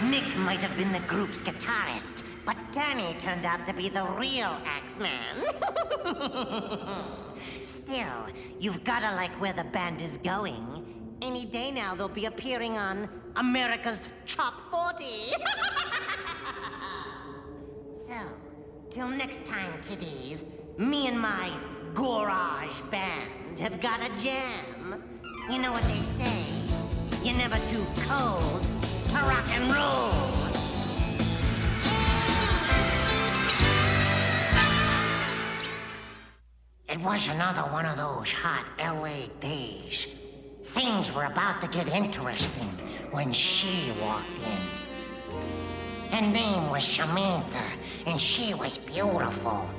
[SPEAKER 1] Nick might have been the group's guitarist, but Danny turned out to be the real Axeman. Still, you've gotta like where the band is going. Any day now they'll be appearing on America's Top 40. So, till next time, kiddies, me and my garage band have got a jam. You know what they say, you're never too cold to rock and roll. It was another one of those hot LA days. Things were about to get interesting when she walked in. Her name was Samantha, and she was beautiful.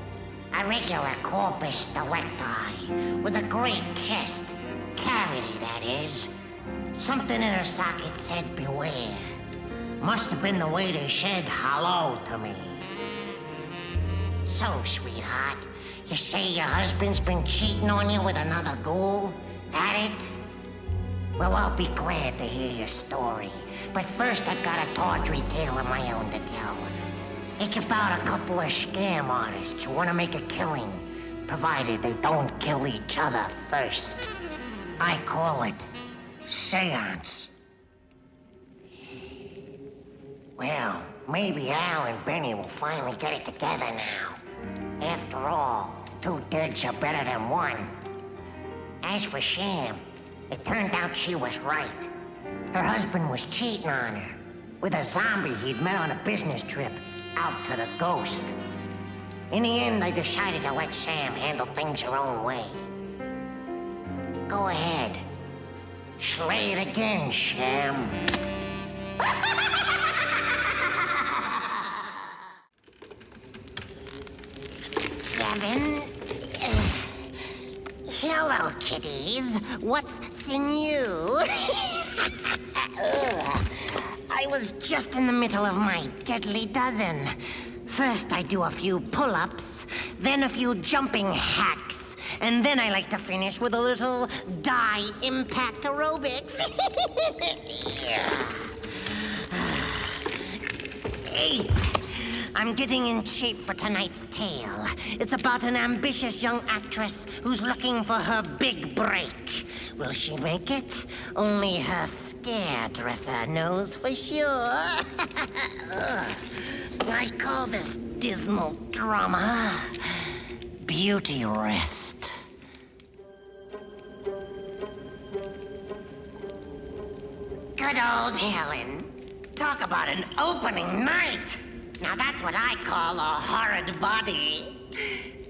[SPEAKER 1] A regular corpus delicti, with a great chest. Cavity, that is. Something in her socket said beware. Must have been the way they said hello to me. So, sweetheart, you say your husband's been cheating on you with another ghoul? That it? Well, I'll be glad to hear your story. But first, I've got a tawdry tale of my own to tell. It's about a couple of scam artists who want to make a killing, provided they don't kill each other first. I call it seance. Well, maybe Al and Benny will finally get it together now. After all, two deads are better than one. As for Sam, it turned out she was right. Her husband was cheating on her with a zombie he'd met on a business trip out to the ghost. In the end, I decided to let Sam handle things her own way. Go ahead. Slay it again, Sam. Seven. Hello, kiddies. What's new? I was just in the middle of my deadly dozen. First, I do a few pull-ups, then a few jumping hacks, and then I like to finish with a little die impact aerobics. 8. I'm getting in shape for tonight's tale. It's about an ambitious young actress who's looking for her big break. Will she make it? Only her hairdresser knows for sure. I call this dismal drama Beauty Rest. Good old Helen. Talk about an opening night. Now that's what I call a horrid body.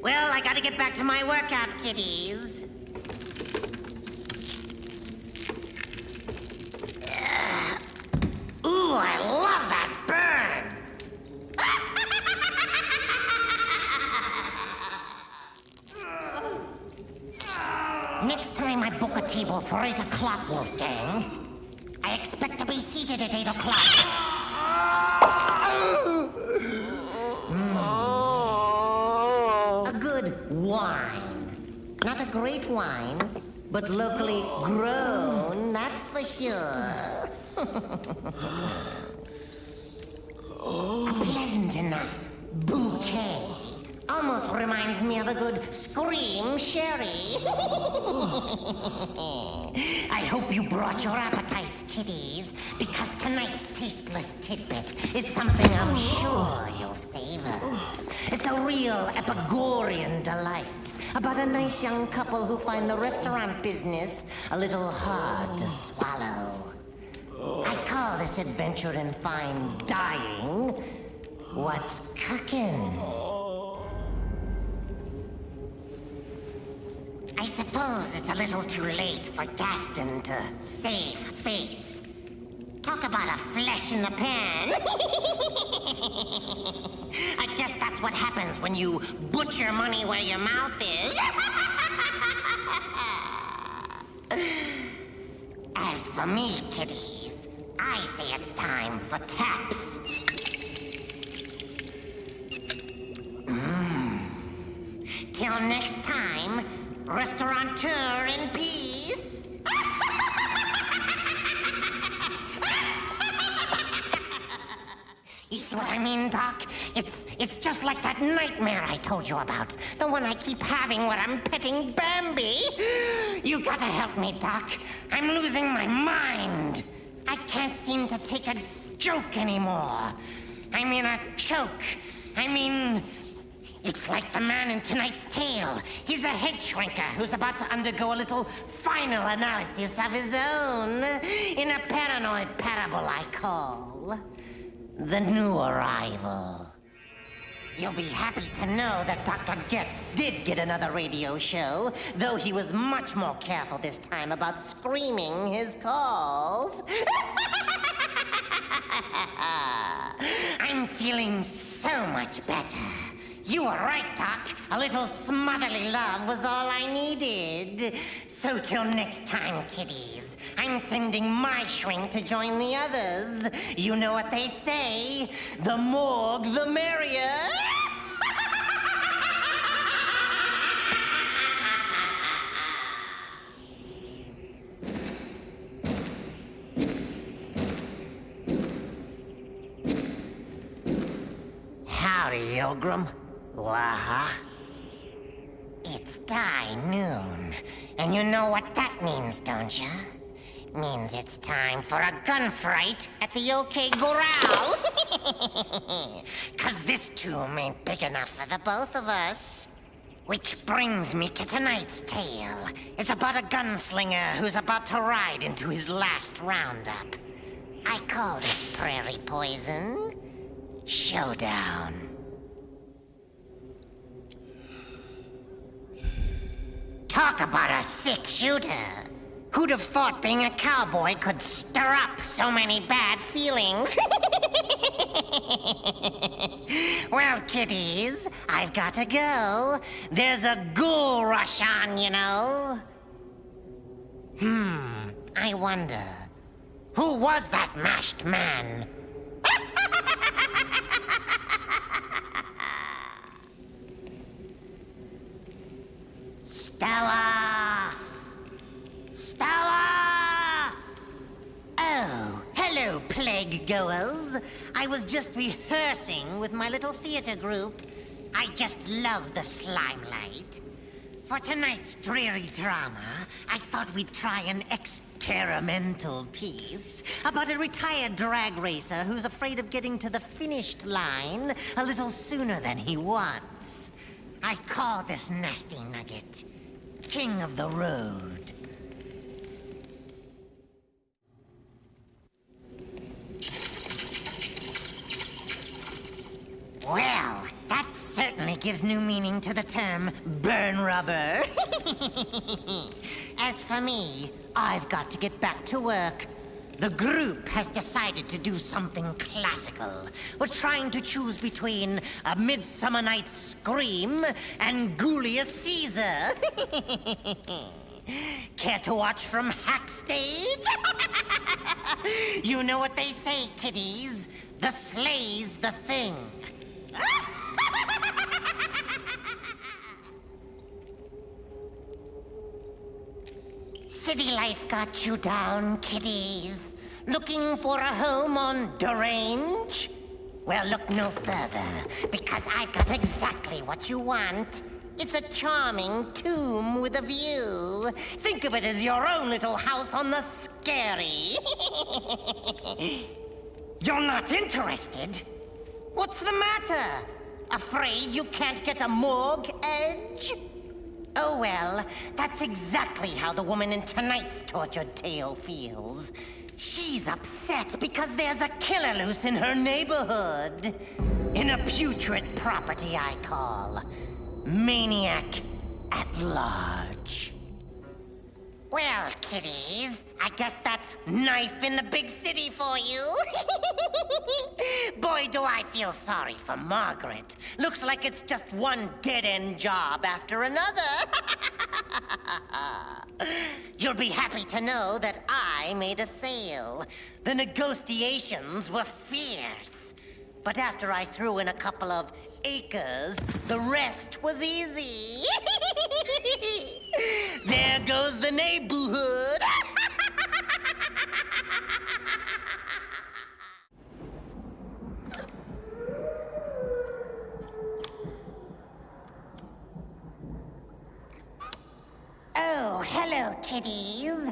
[SPEAKER 1] Well, I gotta get back to my workout, kiddies. Ooh, I love that burn. Next time I book a table for 8 o'clock, Wolfgang, I expect to be seated at 8 o'clock. A good wine. Not a great wine, but locally grown, that's for sure. A pleasant enough bouquet. Almost reminds me of a good scream sherry. I hope you brought your appetites, kiddies, because tonight's tasteless tidbit is something I'm sure you'll savor. It's a real Epigorean delight about a nice young couple who find the restaurant business a little hard to swallow. I call this adventure in fine dining what's cooking. I suppose it's a little too late for Gaston to save face. Talk about a flesh in the pan. I guess that's what happens when you put your money where your mouth is. As for me, kiddies, I say it's time for taps. Till next time, restaurateur in peace. You see what I mean, Doc? It's just like that nightmare I told you about. The one I keep having when I'm petting Bambi. You gotta help me, Doc. I'm losing my mind. I can't seem to take a joke anymore. I mean a choke. It's like the man in tonight's tale. He's a head shrinker who's about to undergo a little final analysis of his own in a paranoid parable I call The New Arrival. You'll be happy to know that Dr. Getz did get another radio show, though he was much more careful this time about screaming his calls. I'm feeling so much better. You were right, Doc. A little smotherly love was all I needed. So till next time, kiddies, I'm sending my shrink to join the others. You know what they say, the morgue the merrier. Howdy, Pilgrim. It's die noon. And you know what that means, don't you? Means it's time for a gunfight at the OK Corral. 'Cause this tomb ain't big enough for the both of us. Which brings me to tonight's tale. It's about a gunslinger who's about to ride into his last roundup. I call this prairie poison Showdown. Talk about a sick shooter. Who'd have thought being a cowboy could stir up so many bad feelings? Well, kiddies, I've got to go. There's a ghoul rush on, you know. I wonder, who was that masked man? Stella! Stella! Oh, hello, plague goers. I was just rehearsing with my little theater group. I just love the slimelight. For tonight's dreary drama, I thought we'd try an experimental piece about a retired drag racer who's afraid of getting to the finished line a little sooner than he wants. I call this nasty nugget King of the Road. gives new meaning to the term burn rubber. As for me, I've got to get back to work. The group has decided to do something classical. We're trying to choose between A Midsummer Night's Scream and Julius Caesar. Care to watch from Hackstage? You know what they say, kiddies. The sleigh's the thing. City life got you down, kiddies. Looking for a home on Derange? Well, look no further, because I've got exactly what you want. It's a charming tomb with a view. Think of it as your own little house on the scary. You're not interested? What's the matter? Afraid you can't get a morgue edge? Oh well, that's exactly how the woman in tonight's tortured tale feels. She's upset because there's a killer loose in her neighborhood. In a putrid property I call Maniac at Large. Well, kiddies, I guess that's knife in the big city for you. Boy, do I feel sorry for Margaret. Looks like it's just one dead-end job after another. You'll be happy to know that I made a sale. The negotiations were fierce. But after I threw in a couple of acres, the rest was easy. There goes the neighborhood. Oh, hello, kiddies.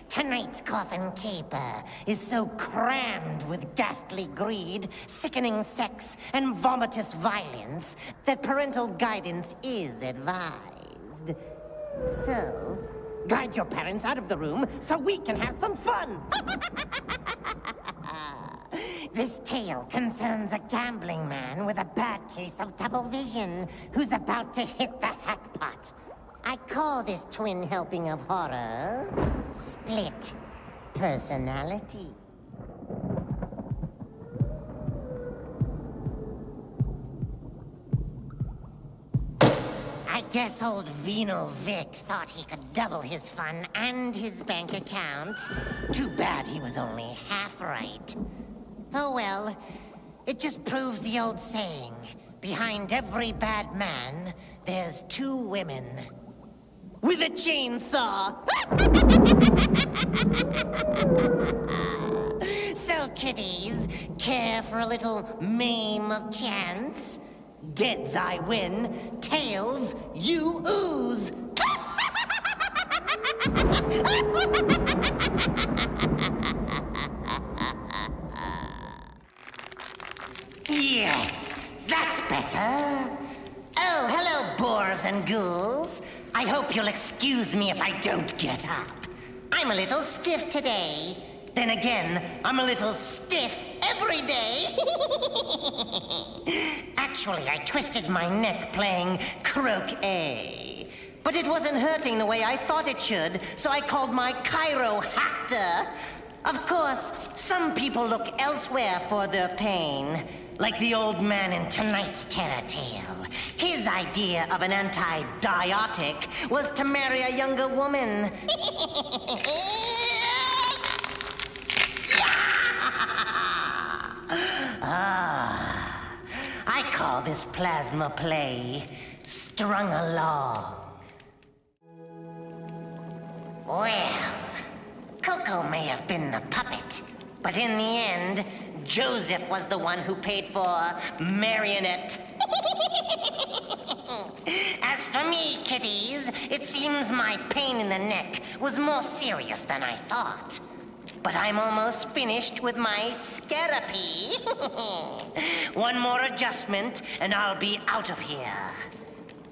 [SPEAKER 1] Tonight's coffin caper is so crammed with ghastly greed, sickening sex, and vomitous violence that parental guidance is advised. So, guide your parents out of the room so we can have some fun. This tale concerns a gambling man with a bad case of double vision who's about to hit the hackpot. I call this twin helping of horror split personality. I guess old Venal Vic thought he could double his fun and his bank account. Too bad he was only half right. Oh well, it just proves the old saying. Behind every bad man, there's two women. With a chainsaw! So, kiddies, care for a little maim of chance? Deads I win, tails you ooze! Yes, that's better. Oh, hello, boars and ghouls. I hope you'll excuse me if I don't get up. I'm a little stiff today. Then again, I'm a little stiff every day. Actually, I twisted my neck playing croquet. But it wasn't hurting the way I thought it should, so I called my chiropractor. Of course, some people look elsewhere for their pain. Like the old man in tonight's terror tale. His idea of an antibiotic was to marry a younger woman. I call this plasma play strung along. Well, Coco may have been the puppet, but in the end, Joseph was the one who paid for Marionette. As for me, kiddies, it seems my pain in the neck was more serious than I thought. But I'm almost finished with my scarapy. One more adjustment, and I'll be out of here.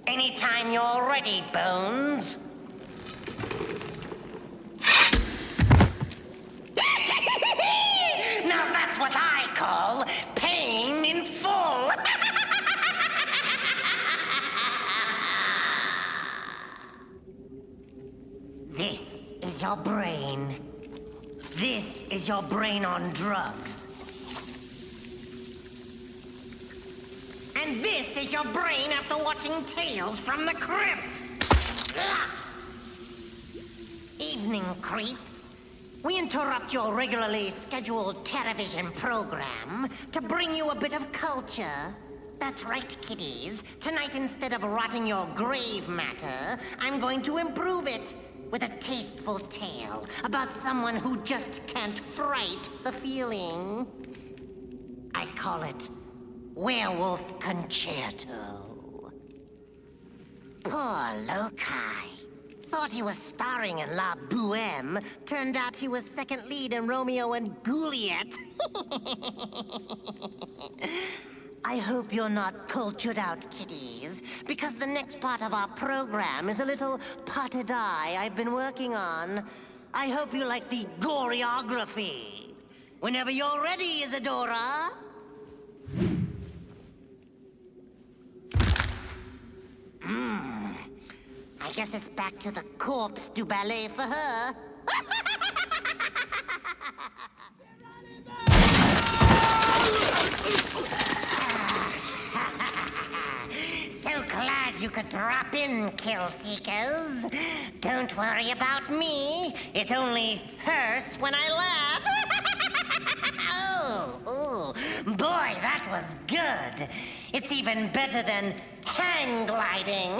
[SPEAKER 1] Anytime you're ready, Bones. Now that's what I call pain in full. your brain. This is your brain on drugs. And this is your brain after watching Tales from the Crypt. Ugh. Evening, creep. We interrupt your regularly scheduled television program to bring you a bit of culture. That's right, kiddies. Tonight, instead of rotting your grave matter, I'm going to improve it with a tasteful tale about someone who just can't fright the feeling. I call it Werewolf Concerto. Poor Loci. Thought he was starring in La Boheme. Turned out he was second lead in Romeo and Juliet. I hope you're not cultured out, kiddies, because the next part of our program is a little potted eye I've been working on. I hope you like the choreography. Whenever you're ready, Isadora. I guess it's back to the corpse du ballet for her. So glad you could drop in, kill seekers. Don't worry about me. It only hurts when I laugh. Oh, boy, that was good. It's even better than hang gliding.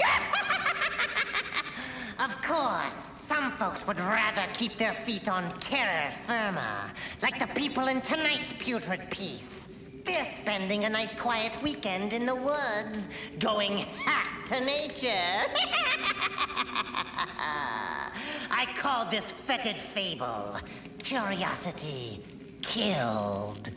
[SPEAKER 1] Of course, some folks would rather keep their feet on terra firma, like the people in tonight's putrid piece. They're spending a nice quiet weekend in the woods, going hack to nature. I call this fetid fable Curiosity Killed.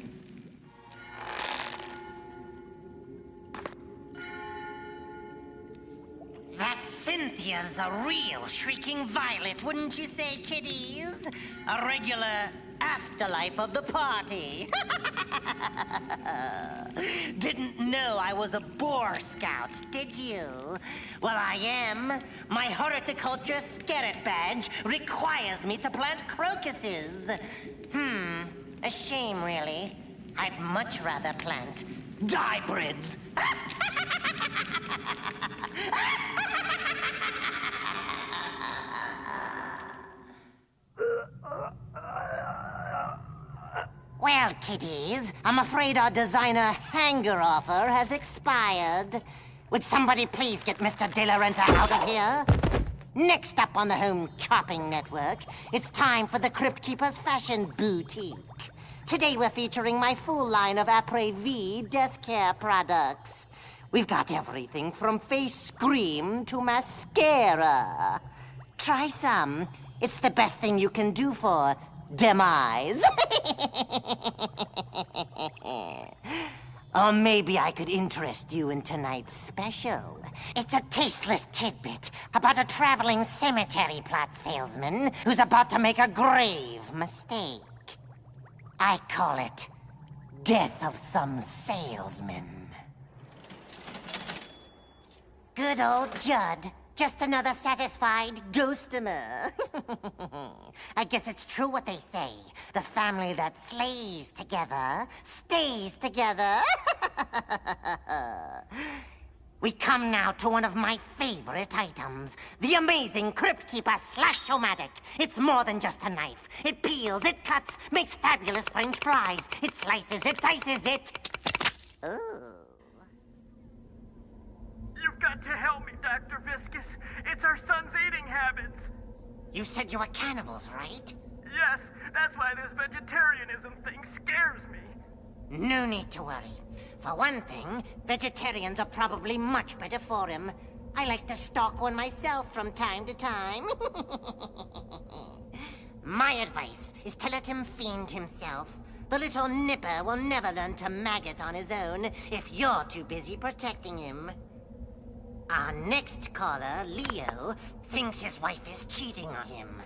[SPEAKER 1] That Cynthia's a real shrieking violet, wouldn't you say, kiddies? A regular afterlife of the party. Didn't know I was a Boer Scout, did you? Well, I am. My horticulture scarret badge requires me to plant crocuses. A shame, really. I'd much rather plant hybrids. Well, kiddies, I'm afraid our designer hanger offer has expired. Would somebody please get Mr. De La Renta out of here? Next up on the Home Chopping Network, it's time for the Crypt Keeper's Fashion Boutique. Today we're featuring my full line of après-vie death care products. We've got everything from face cream to mascara. Try some. It's the best thing you can do for demise. Or maybe I could interest you in tonight's special. It's a tasteless tidbit about a traveling cemetery plot salesman who's about to make a grave mistake. I call it Death of Some Salesman. Good old Judd. Just another satisfied ghostomer. I guess it's true what they say. The family that slays together stays together. We come now to one of my favorite items. The amazing Crypt Keeper Slash-O-Matic. It's more than just a knife. It peels, it cuts, makes fabulous French fries. It slices, it dices, it... Ooh.
[SPEAKER 4] You've got to help me, Dr. Viscus. It's our son's eating habits.
[SPEAKER 1] You said you were cannibals, right?
[SPEAKER 4] Yes, that's why this vegetarianism thing scares me.
[SPEAKER 1] No need to worry. For one thing, vegetarians are probably much better for him. I like to stalk one myself from time to time. My advice is to let him fiend himself. The little nipper will never learn to maggot on his own if you're too busy protecting him. Our next caller, Leo, thinks his wife is cheating on him.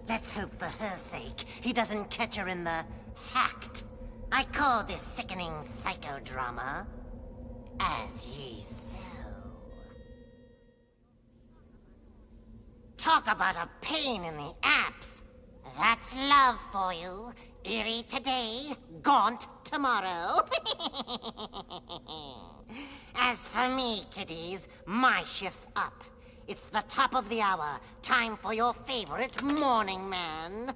[SPEAKER 1] Let's hope for her sake he doesn't catch her in the act. I call this sickening psychodrama As Ye Sow. Talk about a pain in the apps. That's love for you. Eerie today, gaunt tomorrow. As for me, kiddies, my shift's up. It's the top of the hour. Time for your favorite morning man.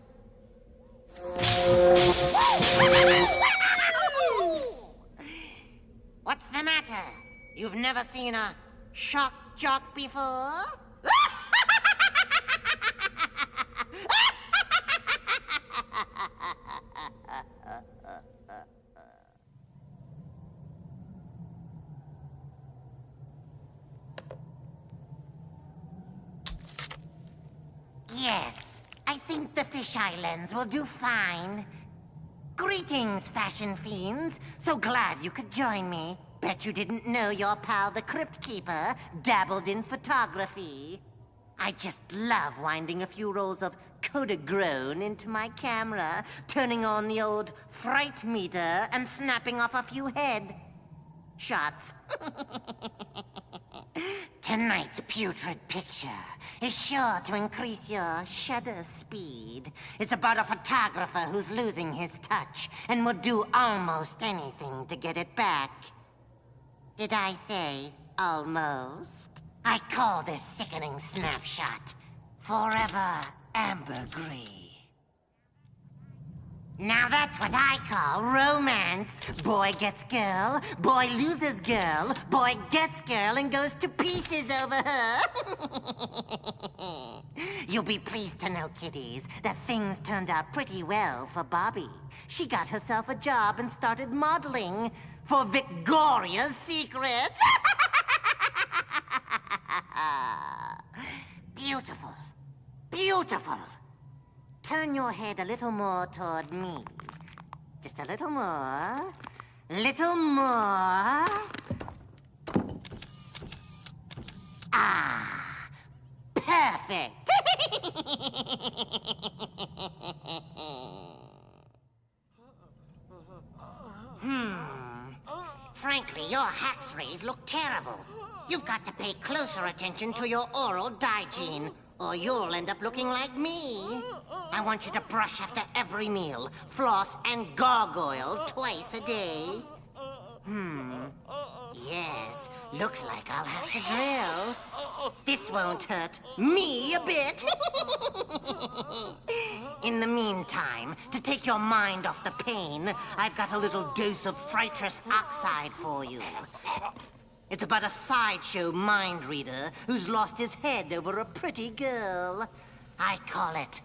[SPEAKER 1] What's the matter? You've never seen a shock jock before? Yes, I think the fisheye lens will do fine. Greetings, fashion fiends. So glad you could join me. Bet you didn't know your pal, the Crypt Keeper, dabbled in photography. I just love winding a few rolls of Kodaghrome into my camera, turning on the old fright meter, and snapping off a few head shots. Tonight's putrid picture is sure to increase your shutter speed. It's about a photographer who's losing his touch and would do almost anything to get it back. Did I say almost? I call this sickening snapshot Forever Ambergris. Now that's what I call romance. Boy gets girl, boy loses girl, boy gets girl and goes to pieces over her. You'll be pleased to know, kiddies, that things turned out pretty well for Bobby. She got herself a job and started modeling for Victoria's Secret. Beautiful. Beautiful. Turn your head a little more toward me. Just a little more. Little more. Ah, perfect. Frankly, your Hax rays look terrible. You've got to pay closer attention to your oral hygiene, or you'll end up looking like me. I want you to brush after every meal, floss and gargoyle twice a day. Yes, looks like I'll have to drill. This won't hurt me a bit. In the meantime, to take your mind off the pain, I've got a little dose of fritrous oxide for you. It's about a sideshow mind reader who's lost his head over a pretty girl. I call it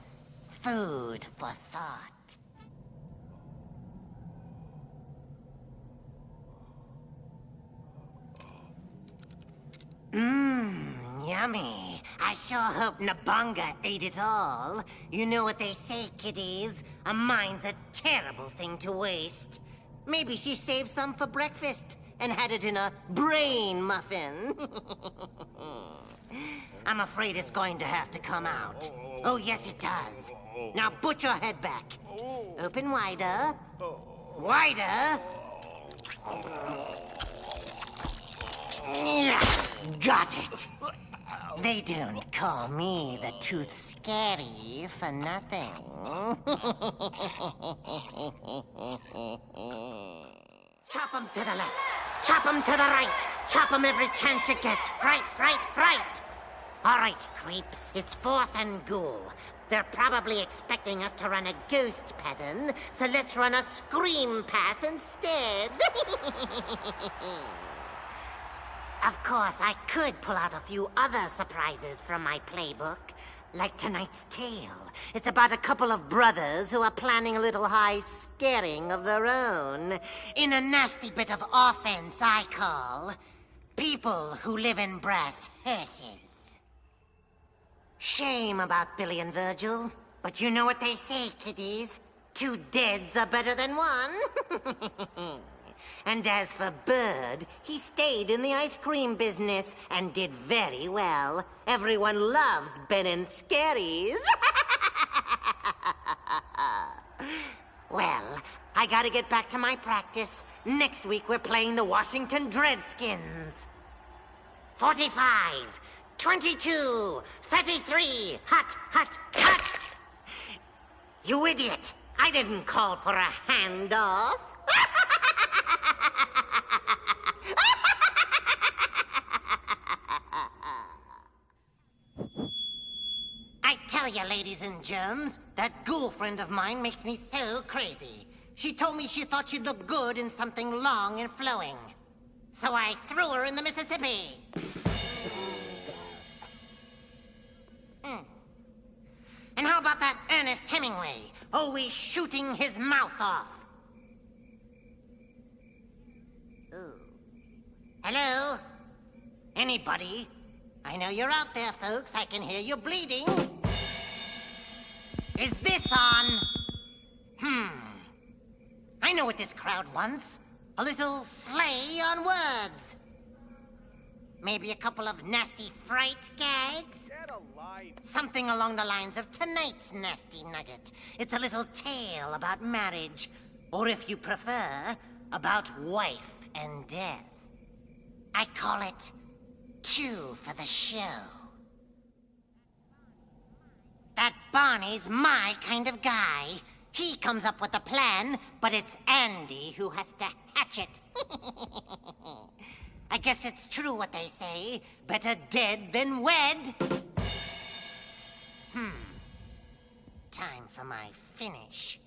[SPEAKER 1] food for thought. Yummy. I sure hope Nabonga ate it all. You know what they say, kiddies. A mind's a terrible thing to waste. Maybe she saved some for breakfast and had it in a brain muffin. I'm afraid it's going to have to come out. Oh, yes, it does. Now put your head back. Open wider. Wider. Got it. They don't call me the Tooth Scary for nothing. Chop 'em to the left. Chop 'em to the right. Chop 'em every chance you get. Fright, fright, fright. All right, creeps. It's Fourth and Ghoul. They're probably expecting us to run a ghost pattern, so let's run a scream pass instead. Of course, I could pull out a few other surprises from my playbook, like tonight's tale. It's about a couple of brothers who are planning a little high scaring of their own, in a nasty bit of offense I call people who live in brass hearses. Shame about Billy and Virgil, but you know what they say, kiddies. 2 deads are better than 1. And as for Bird, he stayed in the ice cream business and did very well. Everyone loves Ben and Scaries. Well, I gotta get back to my practice. Next week we're playing the Washington Dredskins. 45, 22, 33, hot, hot, hot. You idiot! I didn't call for a handoff. I tell you, ladies and germs, that ghoul friend of mine makes me so crazy. She told me she thought she'd look good in something long and flowing. So I threw her in the Mississippi. And how about that Ernest Hemingway, always shooting his mouth off? Ooh. Hello? Anybody? I know you're out there, folks. I can hear you bleeding. Is this on? I know what this crowd wants. A little slay on words. Maybe a couple of nasty fright gags? Something along the lines of tonight's nasty nugget. It's a little tale about marriage. Or if you prefer, about wife and death. I call it Two for the Show. That Barney's my kind of guy. He comes up with a plan, but it's Andy who has to hatch it. I guess it's true what they say. Better dead than wed. Time for my finish.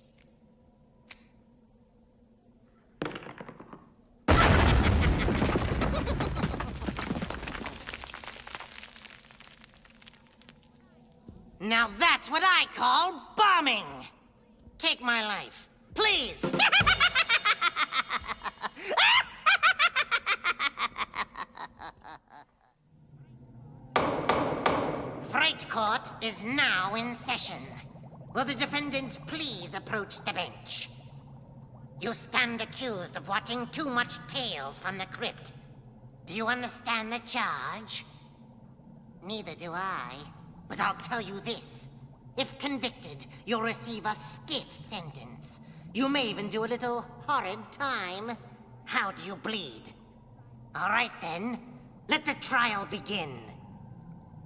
[SPEAKER 1] Now that's what I call bombing. Take my life, please. Fright Court is now in session. Will the defendant please approach the bench? You stand accused of watching too much Tales from the Crypt. Do you understand the charge? Neither do I, but I'll tell you this. If convicted, you'll receive a stiff sentence. You may even do a little horrid time. How do you bleed? All right then, let the trial begin.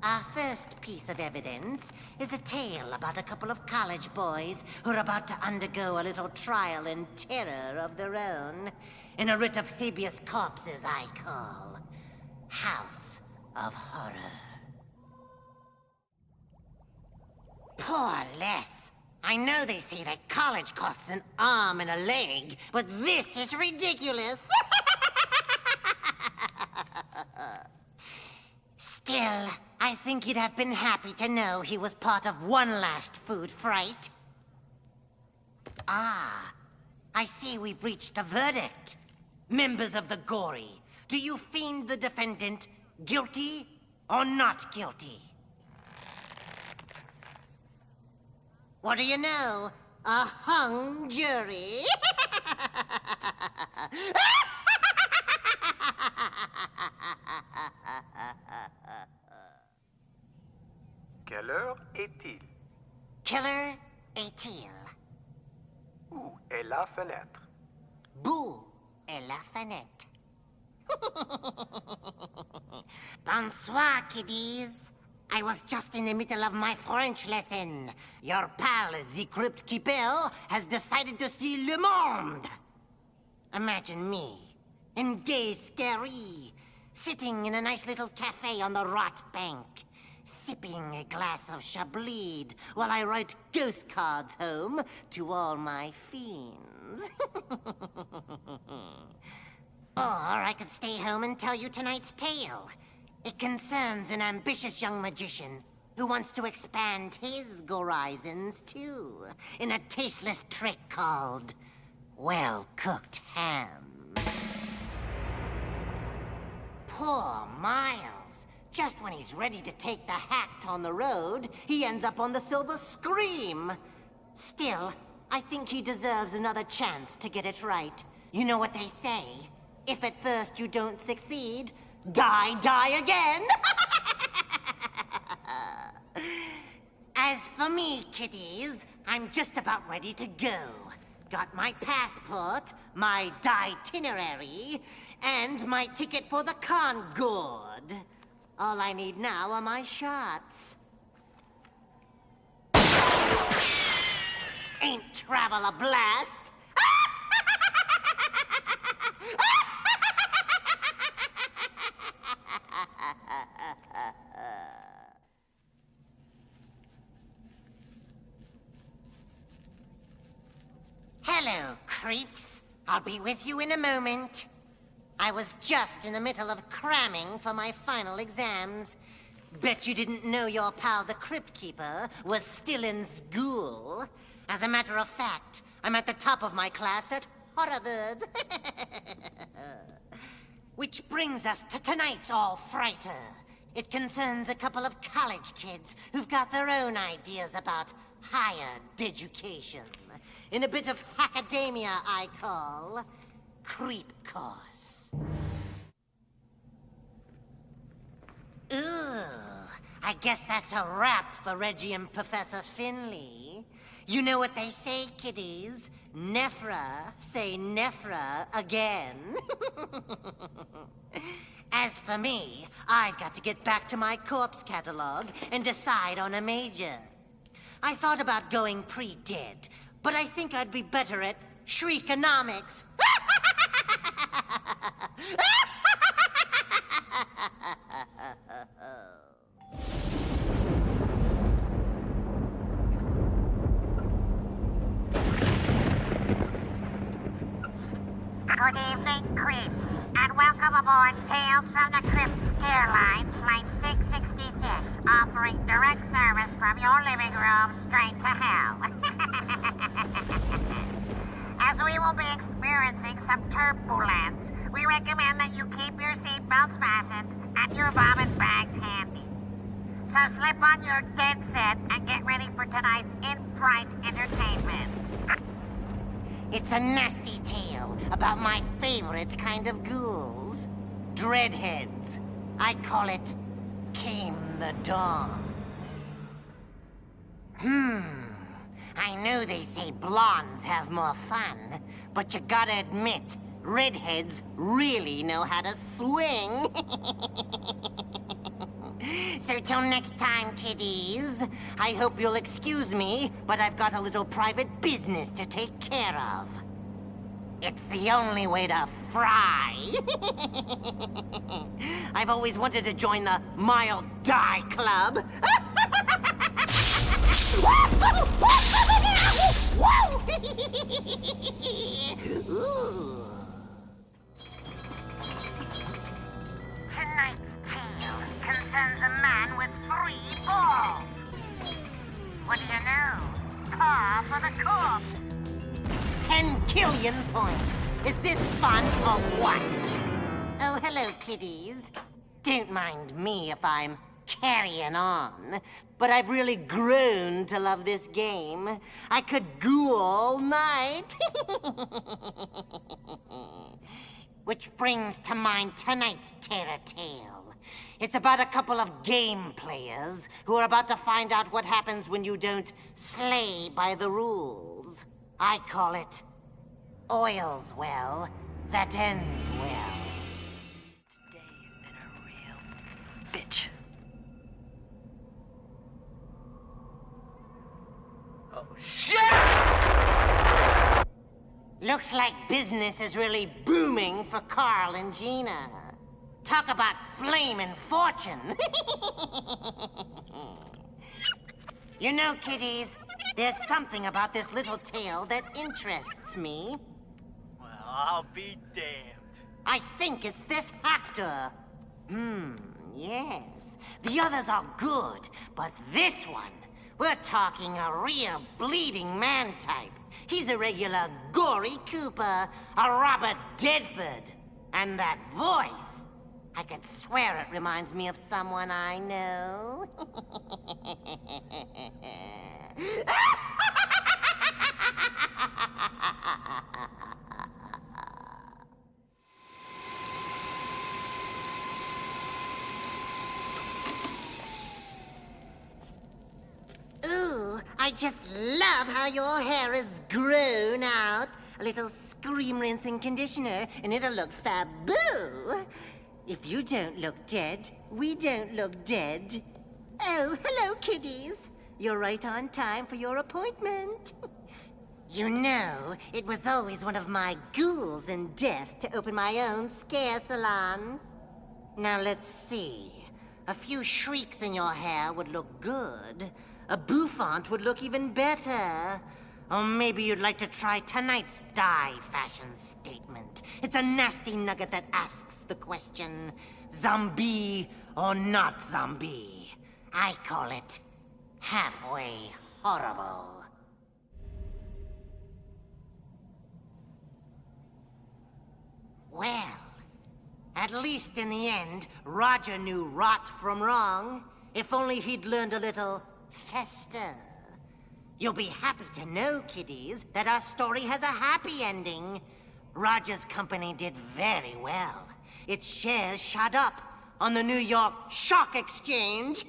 [SPEAKER 1] Our first piece of evidence is a tale about a couple of college boys who are about to undergo a little trial and terror of their own in a writ of habeas corpus I call House of Horror. Poor Les. I know they say that college costs an arm and a leg, but this is ridiculous. Still, I think he'd have been happy to know he was part of one last food fright. Ah, I see we've reached a verdict. Members of the Gory, do you find the defendant guilty or not guilty? What do you know? A hung jury.
[SPEAKER 5] Quelle heure est-il?
[SPEAKER 1] Killer est-il?
[SPEAKER 5] Où est la fenêtre?
[SPEAKER 1] Boo est la fenêtre. Bonsoir, kiddies. I was just in the middle of my French lesson. Your pal, the Crypt Keeper, has decided to see Le Monde. Imagine me, in gay scary, sitting in a nice little cafe on the Rot Bank, sipping a glass of Chablis while I write ghost cards home to all my fiends. Or I could stay home and tell you tonight's tale. It concerns an ambitious young magician who wants to expand his horizons, too, in a tasteless trick called well-cooked ham. Poor Miles. Just when he's ready to take the hack on the road, he ends up on the Silver Scream. Still, I think he deserves another chance to get it right. You know what they say? If at first you don't succeed, die again! As for me, kiddies, I'm just about ready to go. Got my passport, my itinerary, and my ticket for the Concord. All I need now are my shots. ain't travel a blast? Hello, creeps. I'll be with you in a moment. I was just in the middle of cramming for my final exams. Bet you didn't know your pal, the Crypt Keeper, was still in school. As a matter of fact, I'm at the top of my class at Harvard. Which brings us to tonight's all-frighter. It concerns a couple of college kids who've got their own ideas about higher education. In a bit of hackademia I call Creep Course. Ooh, I guess that's a wrap for Reggie and Professor Finley. You know what they say, kiddies? Nephra, say nephra again. As for me, I've got to get back to my corpse catalog and decide on a major. I thought about going pre-dead, but I think I'd be better at shriekonomics. Good evening, creeps, and welcome aboard Tales from the Crypt Scare Lines, Flight 666, offering direct service from your living room straight to hell. As we will be experiencing some turbulence, we recommend that you keep your seatbelts fastened and your vomit bags handy. So slip on your dead set and get ready for tonight's in-fright entertainment. It's a nasty tale about my favorite kind of ghouls. Dreadheads. I call it Came the Dawn. I know they say blondes have more fun, but you gotta admit, redheads really know how to swing. So till next time, kiddies, I hope you'll excuse me, but I've got a little private business to take care of. It's the only way to fry. I've always wanted to join the Mild Die Club. Ooh. Tonight's tale concerns a man with 3 balls. What do you know? Par for the corpse. 10 killion points. Is this fun or what? Oh, hello, kiddies. Don't mind me if I'm carrying on, but I've really grown to love this game. I could ghoul all night. Which brings to mind tonight's terror tale. It's about a couple of game players who are about to find out what happens when you don't slay by the rules. I call it oils well that ends well.
[SPEAKER 6] Today's been a real bitch.
[SPEAKER 4] Oh, shit!
[SPEAKER 1] Looks like business is really booming for Carl and Gina. Talk about flame and fortune. You know, kiddies, there's something about this little tale that interests me.
[SPEAKER 7] Well, I'll be damned.
[SPEAKER 1] I think it's this actor. Yes. The others are good, but this one, we're talking a real bleeding man type. He's a regular gory Cooper, a Robert Redford. And that voice, I could swear it reminds me of someone I know. Ooh, I just love how your hair is grown out. A little scream rinse and conditioner, and it'll look faboo. If you don't look dead, we don't look dead. Oh, hello, kiddies. You're right on time for your appointment. You know, it was always one of my ghouls in death to open my own scare salon. Now let's see. A few shrieks in your hair would look good. A bouffant would look even better. Or maybe you'd like to try tonight's dye fashion statement. It's a nasty nugget that asks the question, zombie or not zombie? I call it halfway horrible. Well, at least in the end, Roger knew rot from wrong. If only he'd learned a little fester. You'll be happy to know, kiddies, that our story has a happy ending. Roger's company did very well. Its shares shot up on the New York Stock Exchange.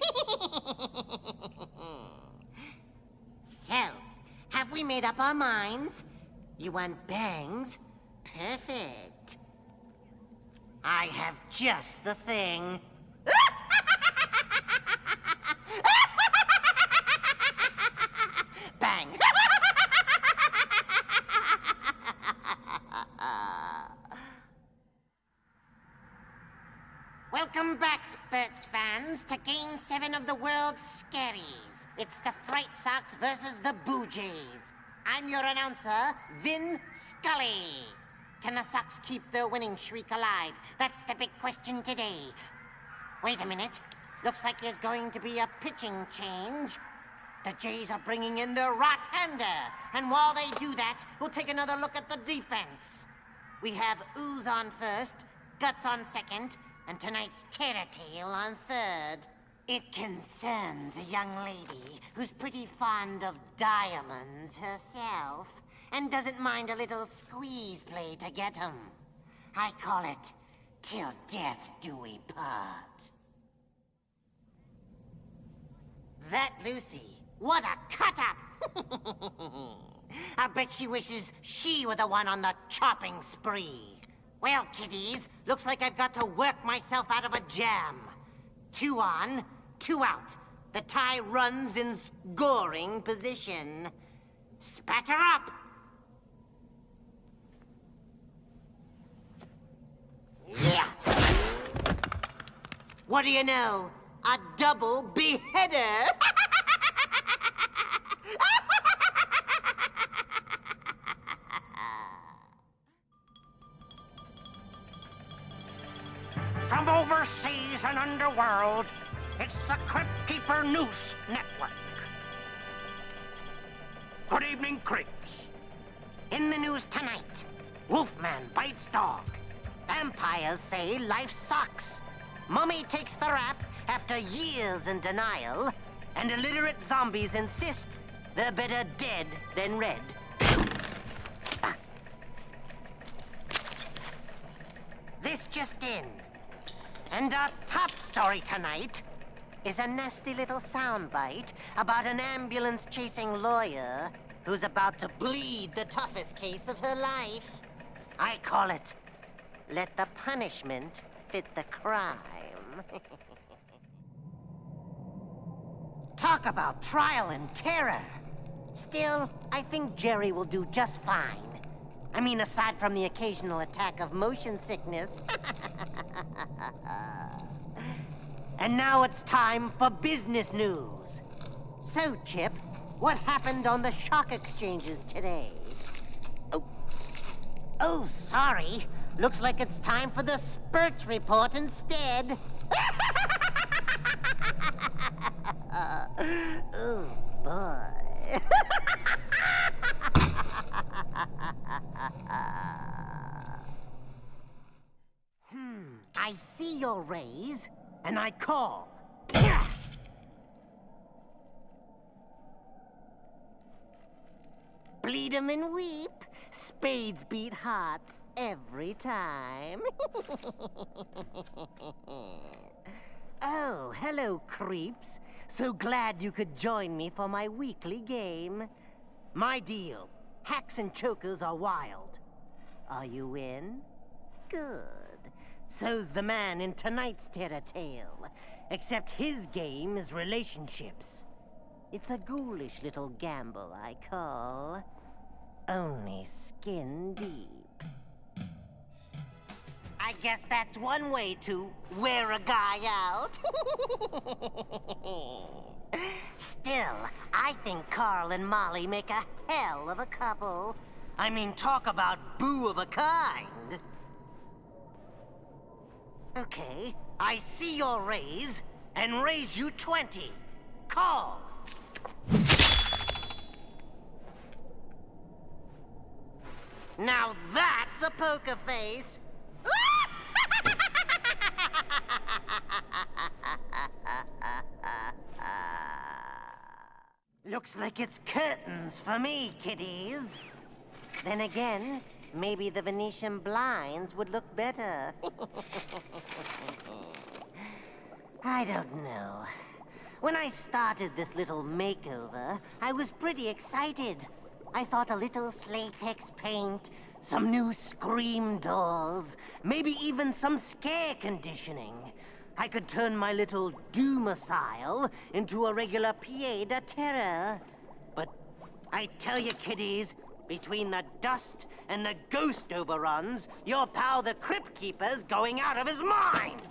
[SPEAKER 1] So, have we made up our minds? You want bangs? Perfect. I have just the thing. Bang. Welcome back, Spurts fans, to Game 7 of the World's Scaries. It's the Fright Sox versus the Boo Jays. I'm your announcer, Vin Scully. Can the Sox keep their winning streak alive? That's the big question today. Wait a minute. Looks like there's going to be a pitching change. The Jays are bringing in their right-hander. And while they do that, we'll take another look at the defense. We have Ooze on first, Guts on second, and tonight's Terror-Tail on third. It concerns a young lady who's pretty fond of diamonds herself and doesn't mind a little squeeze play to get 'em. I call it till death do we part. That Lucy, what a cut-up! I bet she wishes she were the one on the chopping spree. Well, kiddies, looks like I've got to work myself out of a jam. 2 on, 2 out. The tie runs in scoring position. Spatter up! Yeah! What do you know? A double beheader!
[SPEAKER 8] From overseas and underworld, it's the Crypt Keeper News Network. Good evening, creeps.
[SPEAKER 1] In the news tonight, Wolfman bites dog. Vampires say life sucks. Mummy takes the rap after years in denial. And illiterate zombies insist they're better dead than red. This just in. And our top story tonight is a nasty little soundbite about an ambulance-chasing lawyer who's about to bleed the toughest case of her life. I call it, let the punishment fit the crime. Talk about trial and terror. Still, I think Jerry will do just fine. I mean, aside from the occasional attack of motion sickness. And now it's time for business news. So, Chip, what happened on the stock exchanges today? Oh, sorry. Looks like it's time for the Spurts report instead. Oh, boy. I see your raise, and I call. Bleed 'em and weep. Spades beat hearts every time. Oh, hello, creeps. So glad you could join me for my weekly game. My deal, hacks and chokers are wild. Are you in? Good. So's the man in tonight's Terror-Tail, except his game is relationships. It's a ghoulish little gamble, I call.
[SPEAKER 8] only skin deep. I guess that's one way to wear a guy out. Still, I think Carl and Molly make a hell of a couple. I mean, talk about boo of a kind. Okay, I see your raise, and raise you 20. Call. Now that's a poker face. Looks like it's curtains for me, kiddies. Then again, maybe the Venetian blinds would look better. I don't know. When I started this little makeover, I was pretty excited. I thought a little latex paint, some new scream doors, maybe even some scare conditioning. I could turn my little domicile into a regular pied de terror. But I tell you, kiddies, between the dust and the ghost overruns, your pal the Crypt Keeper's going out of his mind!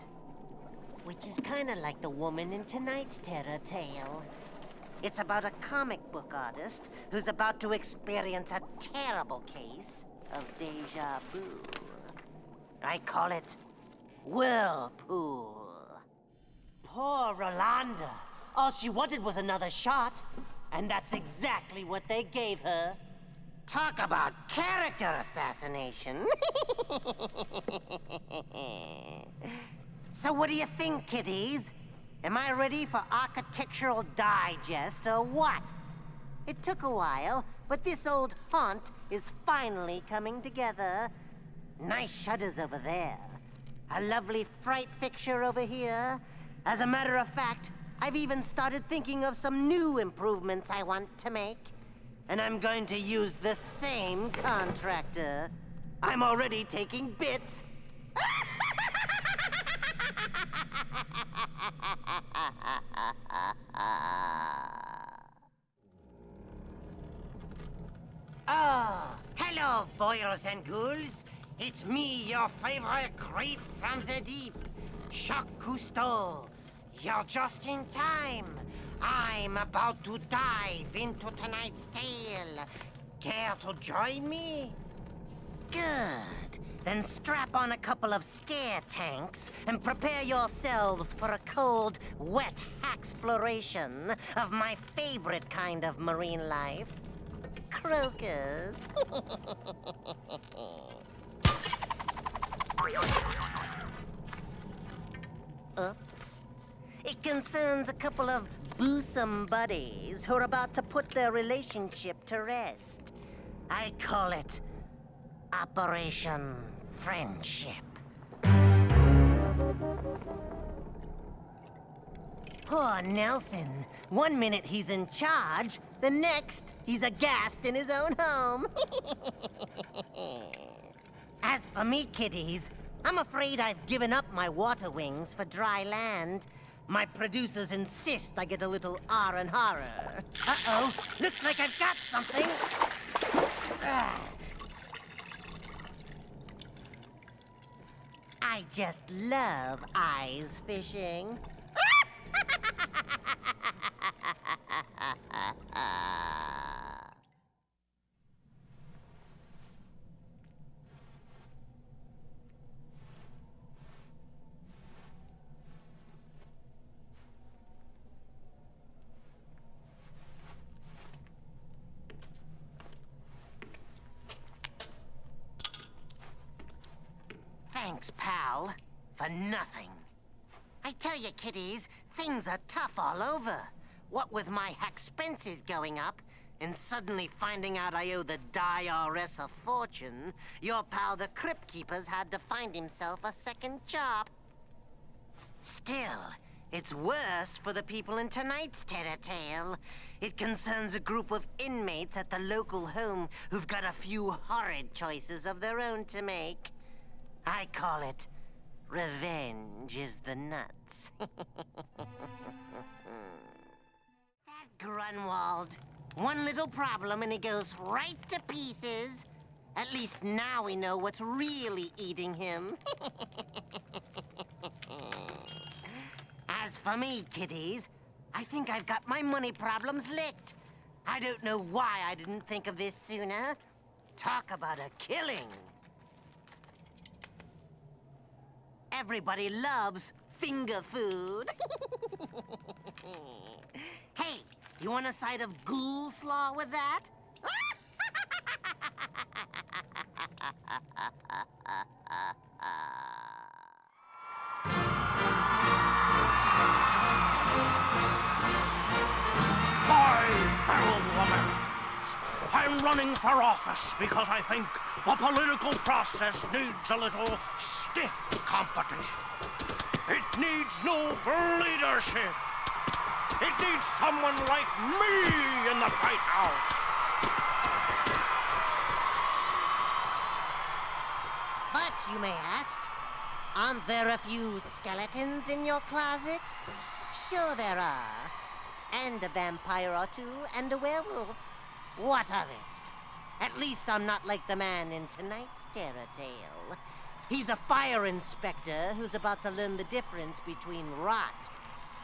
[SPEAKER 8] Which is kind of like the woman in tonight's terror tale. It's about a comic book artist who's about to experience a terrible case of deja vu. I call it Whirlpool. Poor Rolanda. All she wanted was another shot, and that's exactly what they gave her. Talk about character assassination. So what do you think, kiddies? Am I ready for Architectural Digest or what? It took a while, but this old haunt is finally coming together. Nice shutters over there. A lovely fright fixture over here. As a matter of fact, I've even started thinking of some new improvements I want to make. And I'm going to use the same contractor. I'm already taking bits. Oh, hello, boils and ghouls. It's me, your favorite creep from the deep, Jacques Cousteau. You're just in time. I'm about to dive into tonight's tale. Care to join me? Good. Then strap on a couple of scare tanks and prepare yourselves for a cold, wet exploration of my favorite kind of marine life. Croakers. Oops. It concerns a couple of boosome buddies who are about to put their relationship to rest. I call it Operation Friendship. Poor Nelson. One minute he's in charge, the next he's aghast in his own home. As for me, kiddies, I'm afraid I've given up my water wings for dry land. My producers insist I get a little R and horror. Uh-oh, looks like I've got something. I just love eyes fishing. Thanks, pal, for nothing. I tell you, kiddies, things are tough all over. What with my expenses going up, and suddenly finding out I owe the IRS a fortune, your pal the Crypt Keeper's had to find himself a second job. Still, it's worse for the people in tonight's terror tale. It concerns a group of inmates at the local home who've got a few horrid choices of their own to make. I call it Revenge is the Nuts. That Grunwald, One little problem and he goes right to pieces. At least now we know what's really eating him. As for me, kiddies, I think I've got my money problems licked. I don't know why I didn't think of this sooner. Talk about a killing. Everybody loves finger food. Hey, you want a side of ghoul slaw with that?
[SPEAKER 9] My fellow Americans, I'm running for office because I think the political process needs a little stiff competition. It needs noble leadership. It needs someone like me in the White House.
[SPEAKER 8] But, you may ask, aren't there a few skeletons in your closet? Sure there are. And a vampire or two, and a werewolf. What of it? At least I'm not like the man in tonight's Terror Tale. He's a fire inspector who's about to learn the difference between rot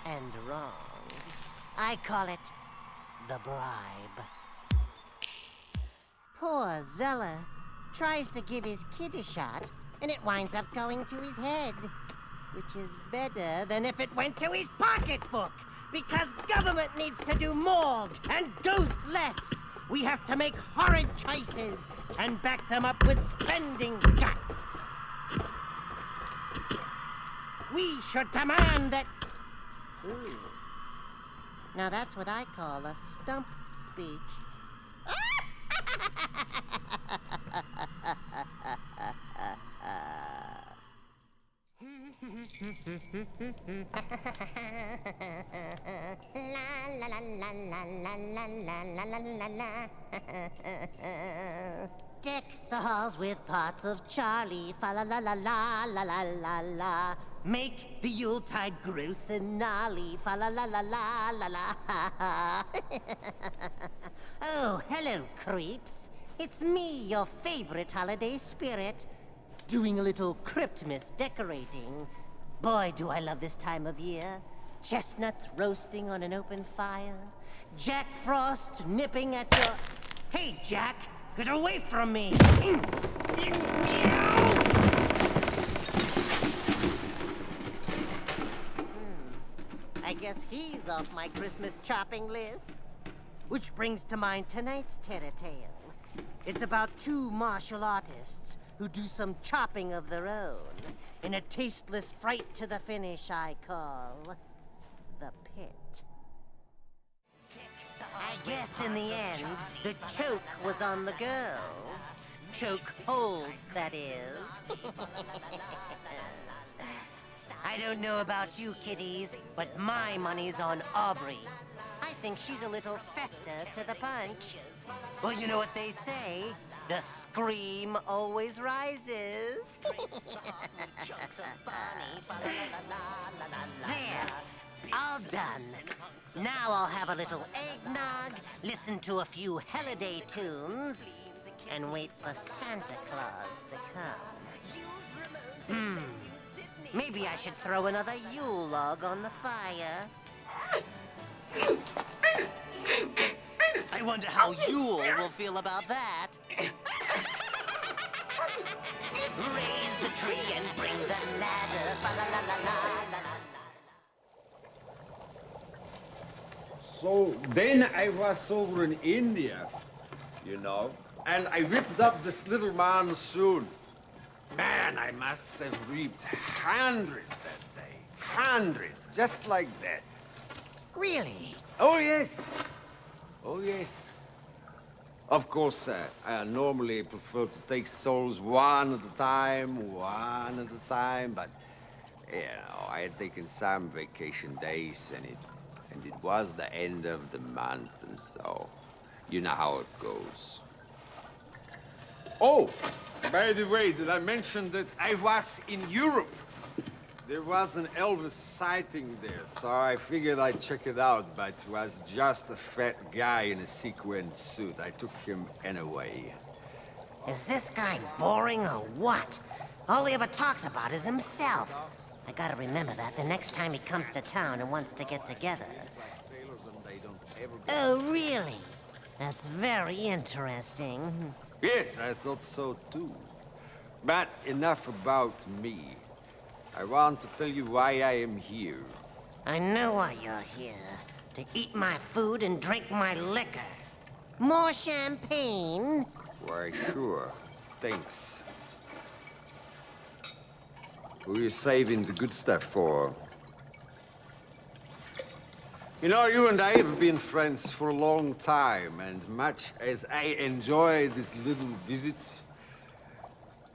[SPEAKER 8] and wrong. I call it the bribe. Poor Zeller tries to give his kid a shot, and it winds up going to his head. Which is better than if it went to his pocketbook. Because government needs to do more and ghost less. We have to make horrid choices and back them up with spending guts. We should demand that... Ooh. Now that's what I call a stump speech. Deck the halls with parts of Charlie, fa la la la la la la la la. Make the Yuletide gross and gnarly, fa la la la la la la. Oh, hello, creeps. It's me, your favorite holiday spirit, doing a little Cryptmas decorating. Boy, do I love this time of year. Chestnuts roasting on an open fire. Jack Frost nipping at your... Hey, Jack, get away from me! I guess he's off my Christmas chopping list. Which brings to mind tonight's Terror Tale. It's about two martial artists who do some chopping of their own in a tasteless fright to the finish I call the pit. I guess in the end, the choke was on the girls. Choke hold, that is. I don't know about you kiddies, but my money's on Aubrey. I think she's a little fester to the punch. Well, you know what they say? The scream always rises. There, all done. Now I'll have a little eggnog, listen to a few holiday tunes, and wait for Santa Claus to come. Maybe I should throw another Yule log on the fire. I wonder how Yule will feel about that. Raise the tree and bring the ladder. Fa la la la la la la.
[SPEAKER 10] So then I was over in India, you know, and I whipped up this little monsoon. Man, I must have reaped hundreds that day. Hundreds, just like that.
[SPEAKER 8] Really?
[SPEAKER 10] Oh, yes. Oh, yes. Of course, I normally prefer to take souls one at a time, but, you know, I had taken some vacation days, and it was the end of the month, and so, you know how it goes. Oh, by the way, did I mention that I was in Europe? There was an Elvis sighting there, so I figured I'd check it out, but it was just a fat guy in a sequin suit. I took him anyway.
[SPEAKER 8] Is this guy boring or what? All he ever talks about is himself. I gotta remember that the next time he comes to town and wants to get together. Oh, really? That's very interesting.
[SPEAKER 10] Yes, I thought so too. But enough about me. I want to tell you why I am here.
[SPEAKER 8] I know why you're here. To eat my food and drink my liquor. More champagne?
[SPEAKER 10] Why, sure. Thanks. Who are you saving the good stuff for? You know, you and I have been friends for a long time, and much as I enjoy these little visits,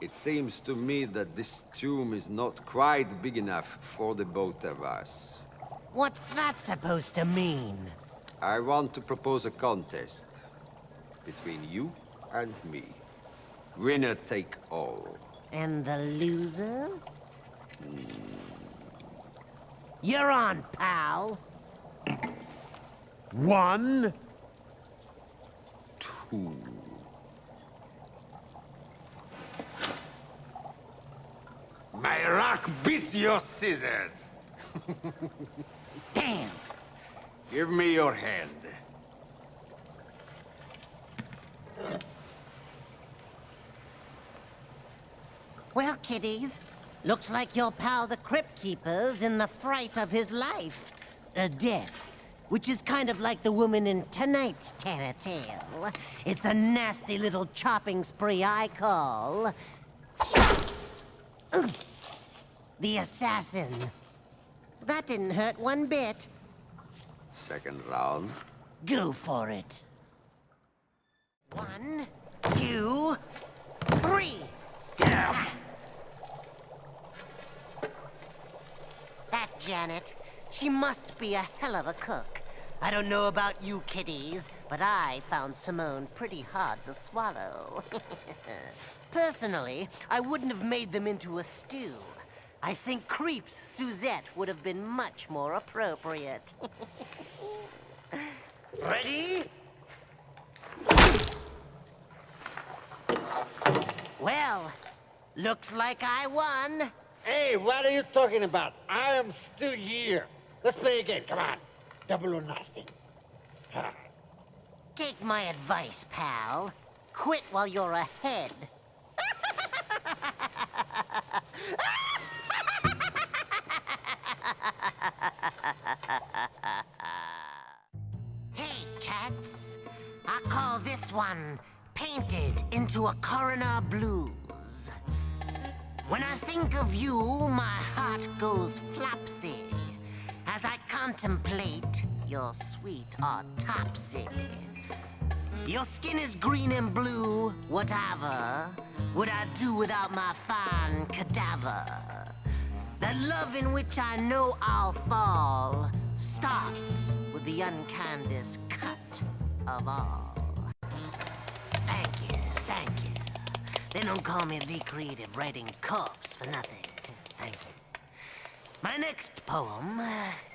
[SPEAKER 10] it seems to me that this tomb is not quite big enough for the both of us.
[SPEAKER 8] What's that supposed to mean?
[SPEAKER 10] I want to propose a contest between you and me. Winner take all.
[SPEAKER 8] And the loser? You're on, pal.
[SPEAKER 10] 1, 2. My rock beats your scissors.
[SPEAKER 8] Damn.
[SPEAKER 10] Give me your hand.
[SPEAKER 8] Well, kiddies, looks like your pal the Crypt Keeper's in the fright of his life. Death. Which is kind of like the woman in tonight's terror tale. It's a nasty little chopping spree I call... Ugh. The Assassin. That didn't hurt one bit.
[SPEAKER 10] Second round.
[SPEAKER 8] Go for it. 1, 2, 3. That Janet. She must be a hell of a cook. I don't know about you kiddies, but I found Simone pretty hard to swallow. Personally, I wouldn't have made them into a stew. I think Creep's Suzette would have been much more appropriate. Ready? Well, looks like I won.
[SPEAKER 11] Hey, what are you talking about? I am still here. Let's play again, come on. Double or nothing. Huh.
[SPEAKER 8] Take my advice, pal. Quit while you're ahead. Hey, cats. I call this one Painted into a Coroner Blues. When I think of you, my heart goes flopsy as I contemplate your sweet autopsy. Your skin is green and blue, whatever would I do without my fine cadaver? That love in which I know I'll fall starts with the unkindest cut of all. Thank you, thank you. They don't call me the creative writing corpse for nothing. Thank you. My next poem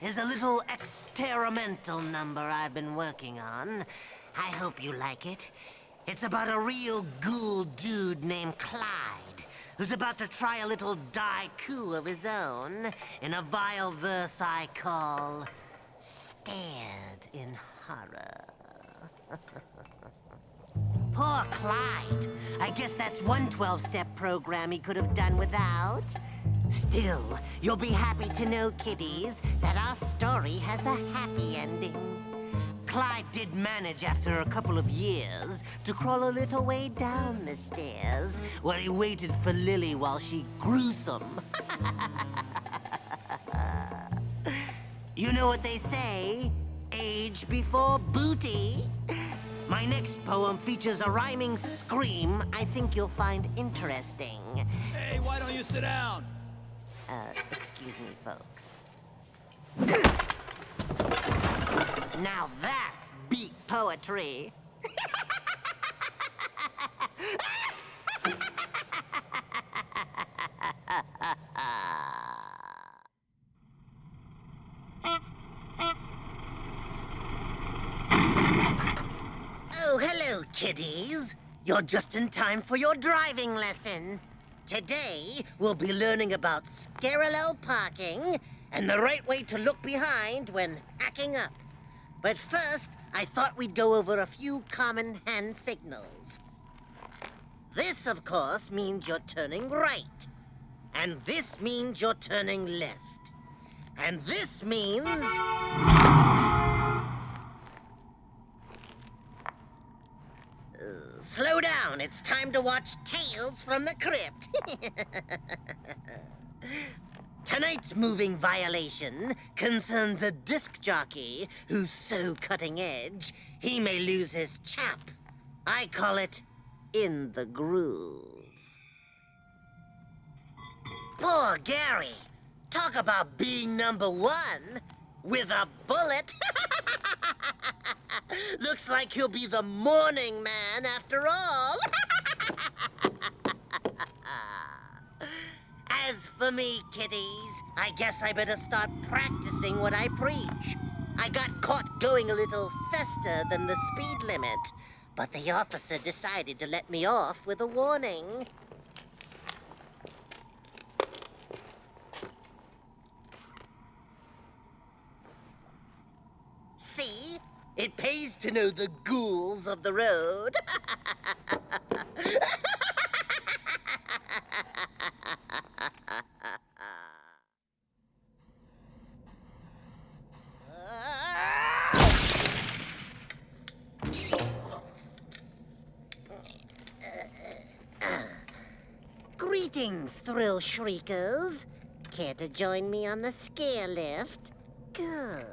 [SPEAKER 8] is a little experimental number I've been working on. I hope you like it. It's about a real ghoul dude named Clyde, who's about to try a little daiku of his own in a vile verse I call Stared in Horror. Poor Clyde. I guess that's one 12-step program he could have done without. Still, you'll be happy to know, kiddies, that our story has a happy ending. Clyde did manage, after a couple of years, to crawl a little way down the stairs, where he waited for Lily while she grew some. You know what they say, age before booty. My next poem features a rhyming scream I think you'll find interesting.
[SPEAKER 12] Hey, why don't you sit down?
[SPEAKER 8] Excuse me, folks. Now that's beat poetry. Oh, hello, kiddies. You're just in time for your driving lesson. Today, we'll be learning about parallel parking and the right way to look behind when hacking up. But first, I thought we'd go over a few common hand signals. This, of course, means you're turning right. And this means you're turning left. And this means... slow down. It's time to watch Tales from the Crypt. Tonight's moving violation concerns a disc jockey who's so cutting edge, he may lose his chap. I call it in the groove. Poor Gary. Talk about being number one with a bullet. Looks like he'll be the morning man after all. As for me, kiddies, I guess I better start practicing what I preach. I got caught going a little faster than the speed limit, but the officer decided to let me off with a warning. See? It pays to know the ghouls of the road. Greetings, thrill shriekers. Care to join me on the scare lift? Good.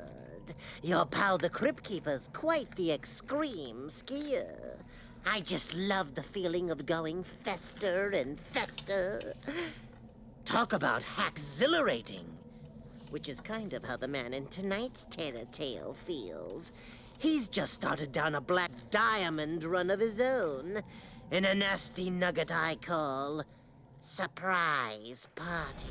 [SPEAKER 8] Your pal the Crypt Keeper's quite the extreme skier. I just love the feeling of going faster and faster. Talk about exhilarating. Which is kind of how the man in tonight's terror tale feels. He's just started down a black diamond run of his own in a nasty nugget I call Surprise Party.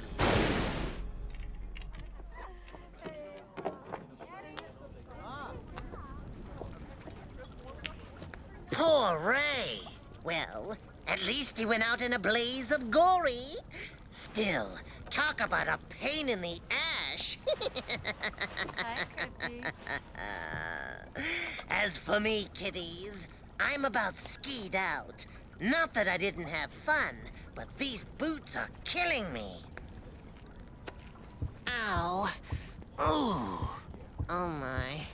[SPEAKER 8] Poor Ray. Well, at least he went out in a blaze of gory. Still, talk about a pain in the ash.
[SPEAKER 6] Hi, Crypty.
[SPEAKER 8] As for me, kiddies, I'm about skied out. Not that I didn't have fun, but these boots are killing me. Ow. Ooh. Oh, my.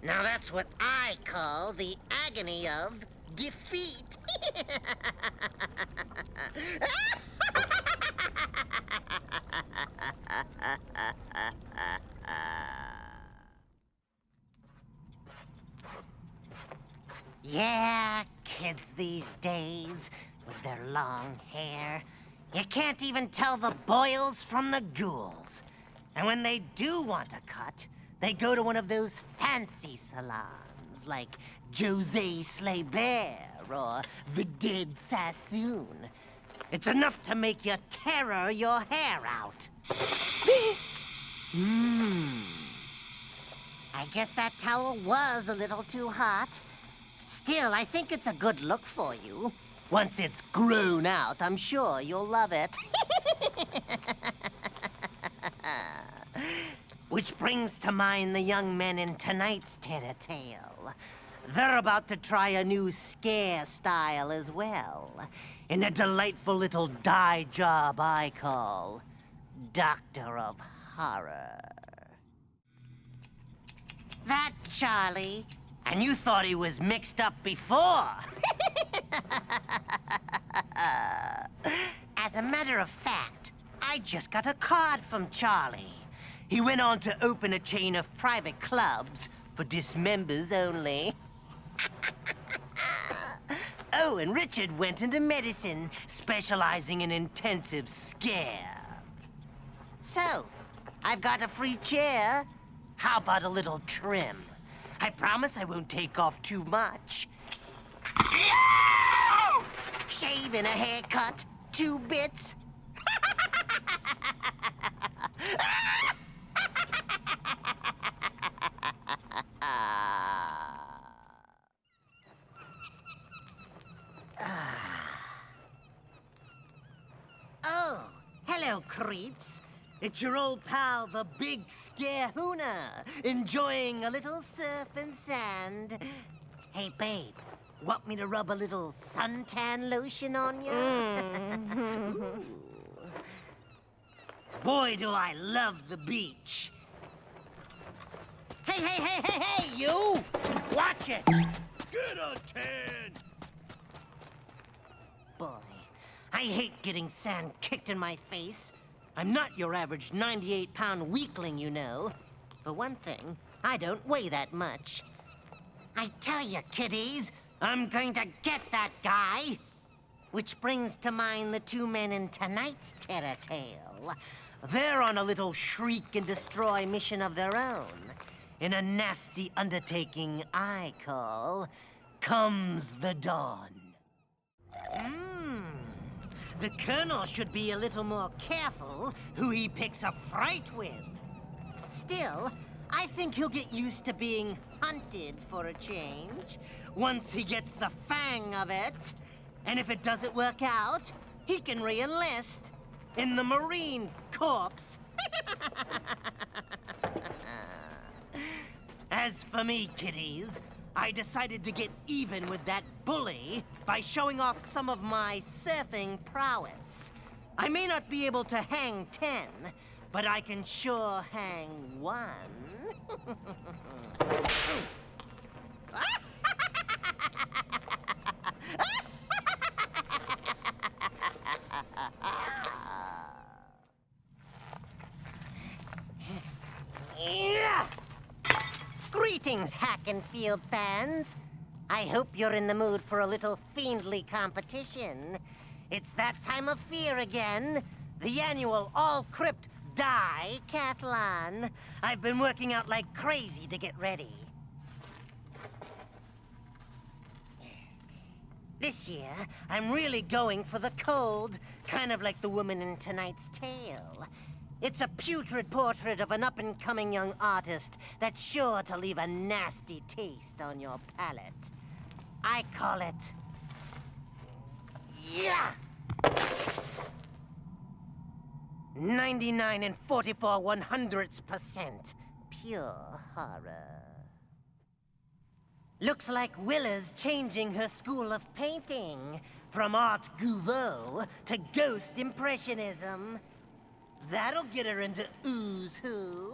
[SPEAKER 8] Now that's what I call the agony of defeat. Yeah, kids these days, with their long hair. You can't even tell the boils from the ghouls. And when they do want a cut, they go to one of those fancy salons, like Jose Slaybear or Vidid Sassoon. It's enough to make you terror your hair out. I guess that towel was a little too hot. Still, I think it's a good look for you. Once it's grown out, I'm sure you'll love it. Which brings to mind the young men in tonight's terror tale. They're about to try a new scare style as well, in a delightful little dye job I call Doctor of Horror. That Charlie, and you thought he was mixed up before. As a matter of fact, I just got a card from Charlie. He went on to open a chain of private clubs for dismembers only. Oh, and Richard went into medicine, specializing in intensive scare. So, I've got a free chair. How about a little trim? I promise I won't take off too much. Shave and a haircut, 2 bits. Hello, creeps. It's your old pal, the Big Scarehooner, enjoying a little surf and sand. Hey, babe, want me to rub a little suntan lotion on you? Ooh. Boy, do I love the beach. Hey, hey, hey, hey, hey, you! Watch it!
[SPEAKER 9] Get a 10!
[SPEAKER 8] Boy, I hate getting sand kicked in my face. I'm not your average 98-pound weakling, you know. For one thing, I don't weigh that much. I tell you, kiddies, I'm going to get that guy. Which brings to mind the two men in tonight's Terror Tale. They're on a little shriek and destroy mission of their own. In a nasty undertaking I call Comes the Dawn. The Colonel should be a little more careful who he picks a fight with. Still, I think he'll get used to being hunted for a change once he gets the fang of it. And if it doesn't work out, he can re-enlist in the Marine Corps. As for me, kiddies, I decided to get even with that bully by showing off some of my surfing prowess. I may not be able to hang 10, but I can sure hang 1. Greetings, Hackenfield fans. I hope you're in the mood for a little fiendly competition. It's that time of fear again. The annual all-crypt die-cathlon. I've been working out like crazy to get ready. This year, I'm really going for the cold, kind of like the woman in tonight's tale. It's a putrid portrait of an up-and-coming young artist that's sure to leave a nasty taste on your palate. I call it... Yeah! 99 44/100% pure horror. Looks like Willa's changing her school of painting from Art Nouveau to Ghost Impressionism. That'll get her into Ooze Who.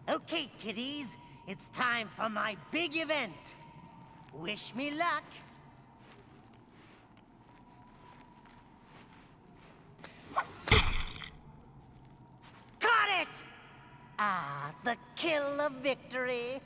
[SPEAKER 8] Okay, kiddies, it's time for my big event. Wish me luck. Got it! Ah, the kill of victory.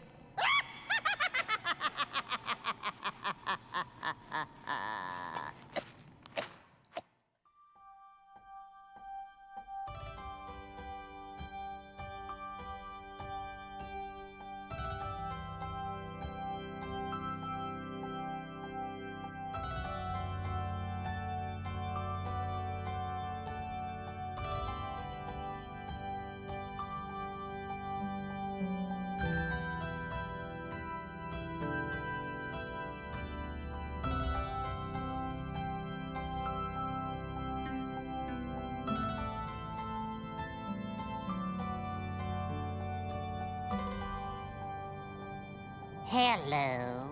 [SPEAKER 8] Hello.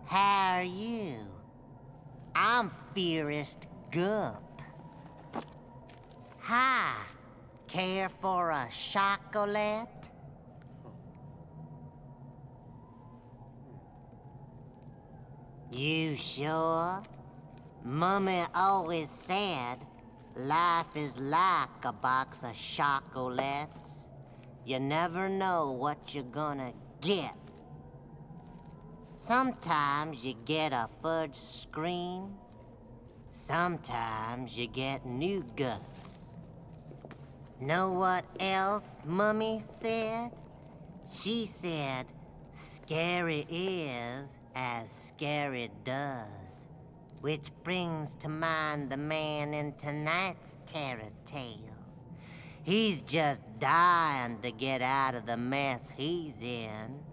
[SPEAKER 8] How are you? I'm Fearest Gup. Hi. Care for a chocolate? You sure? Mummy always said life is like a box of chocolates. You never know what you're gonna get. Sometimes you get a fudge scream. Sometimes you get new guts. Know what else Mummy said? She said, scary is as scary does. Which brings to mind the man in tonight's terror tale. He's just dying to get out of the mess he's in.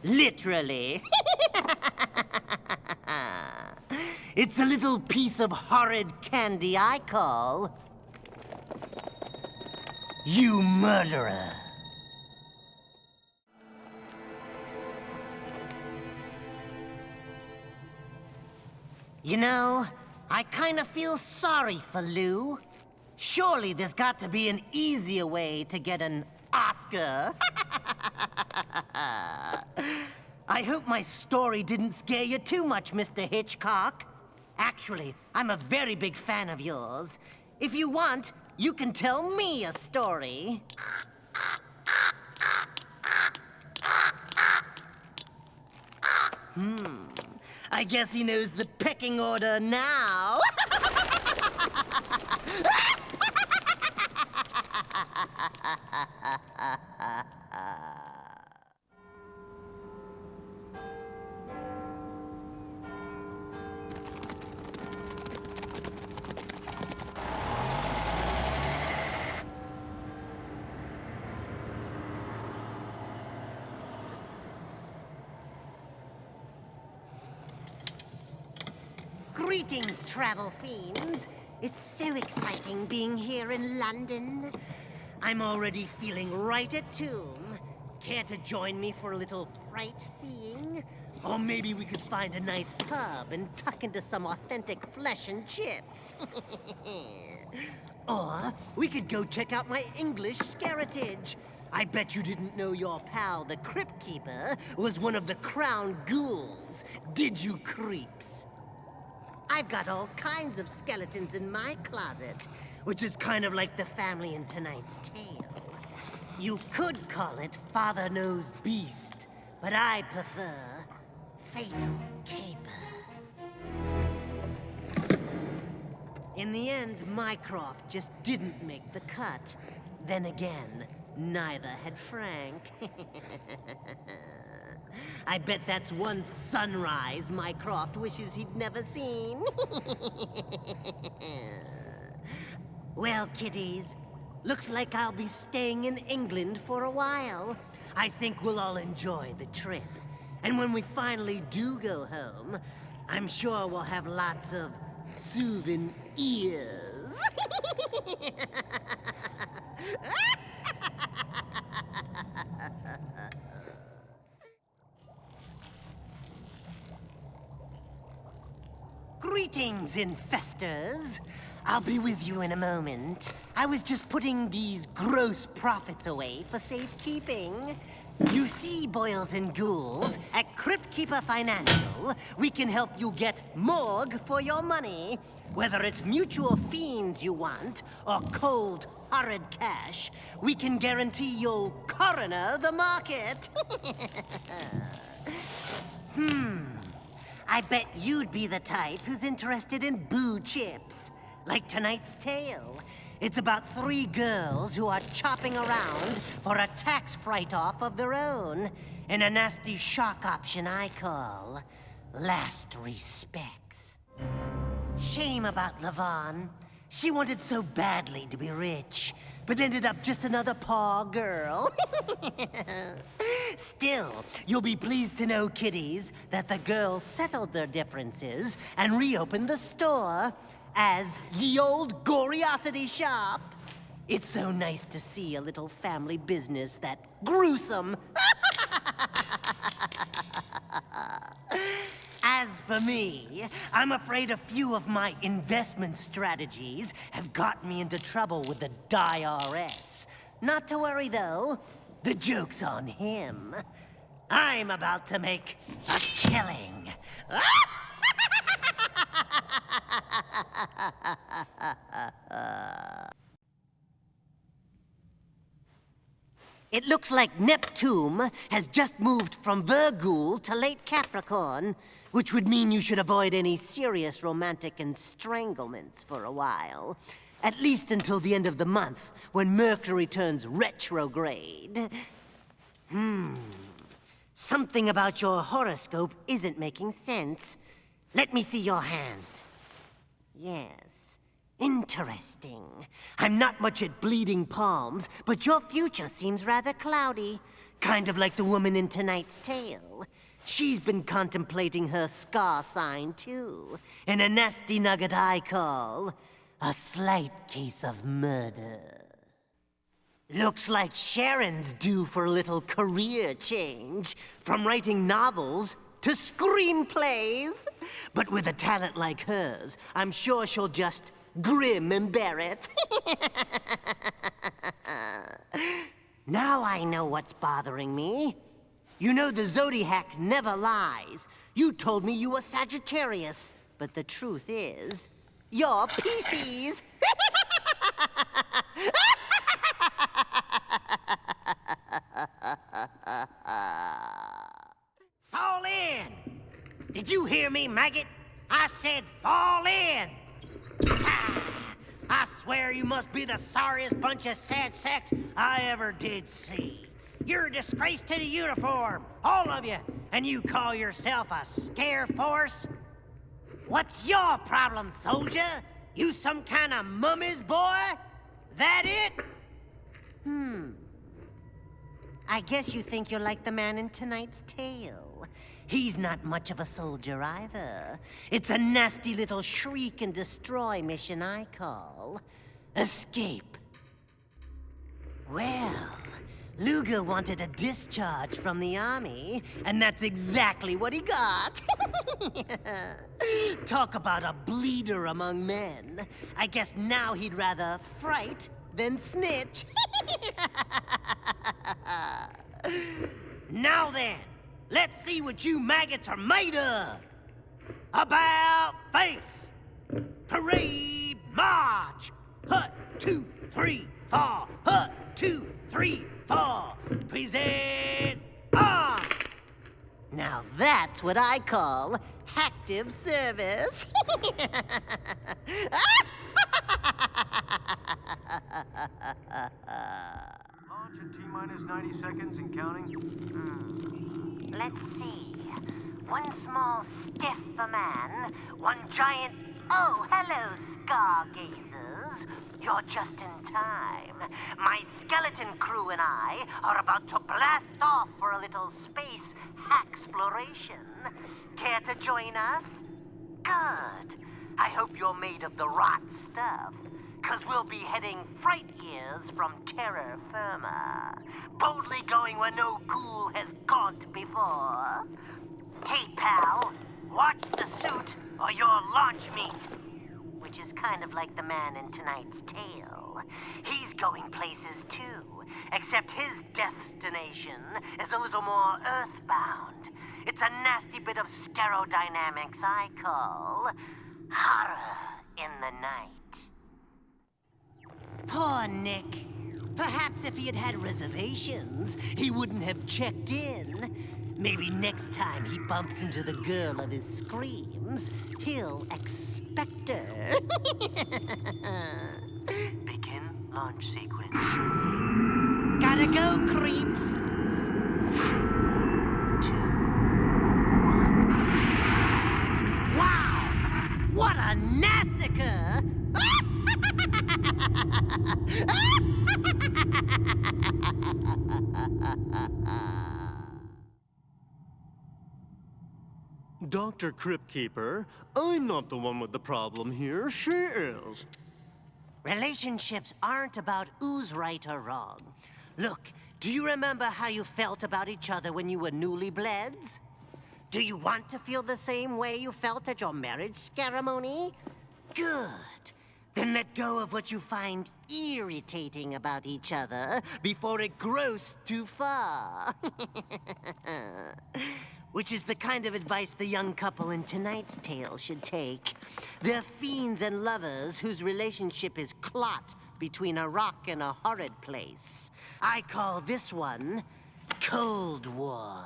[SPEAKER 8] Literally. It's a little piece of horrid candy I call... You murderer. You know, I kind of feel sorry for Lou. Surely there's got to be an easier way to get an Oscar. I hope my story didn't scare you too much, Mr. Hitchcock. Actually, I'm a very big fan of yours. If you want, you can tell me a story. I guess he knows the pecking order now. Greetings, travel fiends. It's so exciting being here in London. I'm already feeling right at tomb. Care to join me for a little fright-seeing? Or maybe we could find a nice pub and tuck into some authentic flesh and chips. Or we could go check out my English scaritage. I bet you didn't know your pal, the Crypt Keeper, was one of the crown ghouls. Did you, creeps? I've got all kinds of skeletons in my closet, which is kind of like the family in tonight's tale. You could call it Father Knows Beast, but I prefer Fatal Caper. In the end, Mycroft just didn't make the cut. Then again, neither had Frank. I bet that's one sunrise Mycroft wishes he'd never seen. Well, kiddies, looks like I'll be staying in England for a while. I think we'll all enjoy the trip. And when we finally do go home, I'm sure we'll have lots of souvenirs. Greetings, infestors. I'll be with you in a moment. I was just putting these gross profits away for safekeeping. You see, boils and ghouls, at Crypt Keeper Financial, we can help you get morgue for your money. Whether it's mutual fiends you want, or cold, horrid cash, we can guarantee you'll coroner the market. I bet you'd be the type who's interested in boo chips. Like tonight's tale. It's about 3 girls who are chopping around for a tax write-off of their own. In a nasty shock option I call Last Respects. Shame about Lavon. She wanted so badly to be rich, but ended up just another poor girl. Still, you'll be pleased to know, kiddies, that the girls settled their differences and reopened the store as Ye Old Goriosity Shop. It's so nice to see a little family business that gruesome. As for me, I'm afraid a few of my investment strategies have gotten me into trouble with the IRS. Not to worry, though. The joke's on him. I'm about to make a killing. It looks like Neptune has just moved from Virgo to late Capricorn, which would mean you should avoid any serious romantic estranglements for a while. At least until the end of the month, when Mercury turns retrograde. Something about your horoscope isn't making sense. Let me see your hand. Yes, interesting. I'm not much at bleeding palms, but your future seems rather cloudy. Kind of like the woman in tonight's tale. She's been contemplating her scar sign, too. And a nasty nugget I call a slight case of murder. Looks like Sharon's due for a little career change. From writing novels to screenplays. But with a talent like hers, I'm sure she'll just grim and bear it. Now I know what's bothering me. You know the Zodiac never lies. You told me you were Sagittarius, but the truth is, you're Pisces.
[SPEAKER 11] Fall in! Did you hear me, maggot? I said fall in! I swear you must be the sorriest bunch of sad sacks I ever did see. You're a disgrace to the uniform, all of you, and you call yourself a scare force? What's your problem, soldier? You some kind of mummy's boy? That it?
[SPEAKER 8] I guess you think you're like the man in tonight's tale. He's not much of a soldier either. It's a nasty little shriek and destroy mission I call escape. Well, Luger wanted a discharge from the army, and that's exactly what he got. Talk about a bleeder among men. I guess now he'd rather fright than snitch.
[SPEAKER 11] Now then, let's see what you maggots are made of. About face. Parade march. Hut, 2, 3, 4. Hut, 2, 3, 4. Present arms.
[SPEAKER 8] Now that's what I call active service.
[SPEAKER 5] Launch in T-minus 90 seconds and counting.
[SPEAKER 8] Let's see. One small stiff for man, one giant... Oh, hello, scar-gazers. You're just in time. My skeleton crew and I are about to blast off for a little space exploration. Care to join us? Good. I hope you're made of the right stuff. 'Cause we'll be heading fright years from terra firma. Boldly going where no ghoul has gone before. Hey, pal, watch the suit or you're launch meat. Which is kind of like the man in tonight's tale. He's going places too, except his destination is a little more earthbound. It's a nasty bit of scarodynamics I call horror in the night. Poor Nick. Perhaps if he had had reservations, he wouldn't have checked in. Maybe next time he bumps into the girl of his screams, he'll expect her. Begin launch sequence. Gotta go, creeps. 2, 1. Wow! What a massacre!
[SPEAKER 13] Dr. Crypt Keeper, I'm not the one with the problem here. She is.
[SPEAKER 8] Relationships aren't about who's right or wrong. Look, do you remember how you felt about each other when you were newlybleds? Do you want to feel the same way you felt at your marriage ceremony? Good. Then let go of what you find irritating about each other before it grows too far. Which is the kind of advice the young couple in tonight's tale should take. They're fiends and lovers whose relationship is caught between a rock and a horrid place. I call this one Cold War.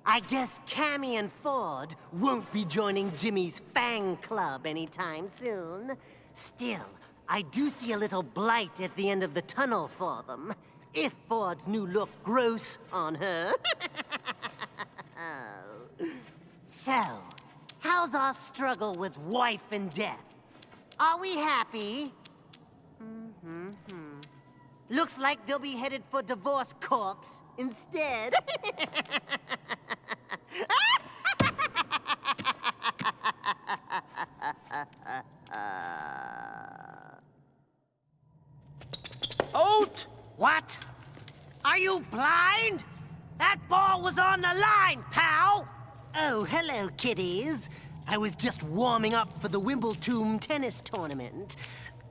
[SPEAKER 8] I guess Cammy and Ford won't be joining Jimmy's Fang Club anytime soon. Still, I do see a little blight at the end of the tunnel for them. If Ford's new look grows on her. So, how's our struggle with wife and death? Are we happy? Looks like they'll be headed for Divorce Corpse instead.
[SPEAKER 11] Oat? What? Are you blind? That ball was on the line, pal!
[SPEAKER 8] Oh, hello, kiddies. I was just warming up for the Wimbledon tennis tournament.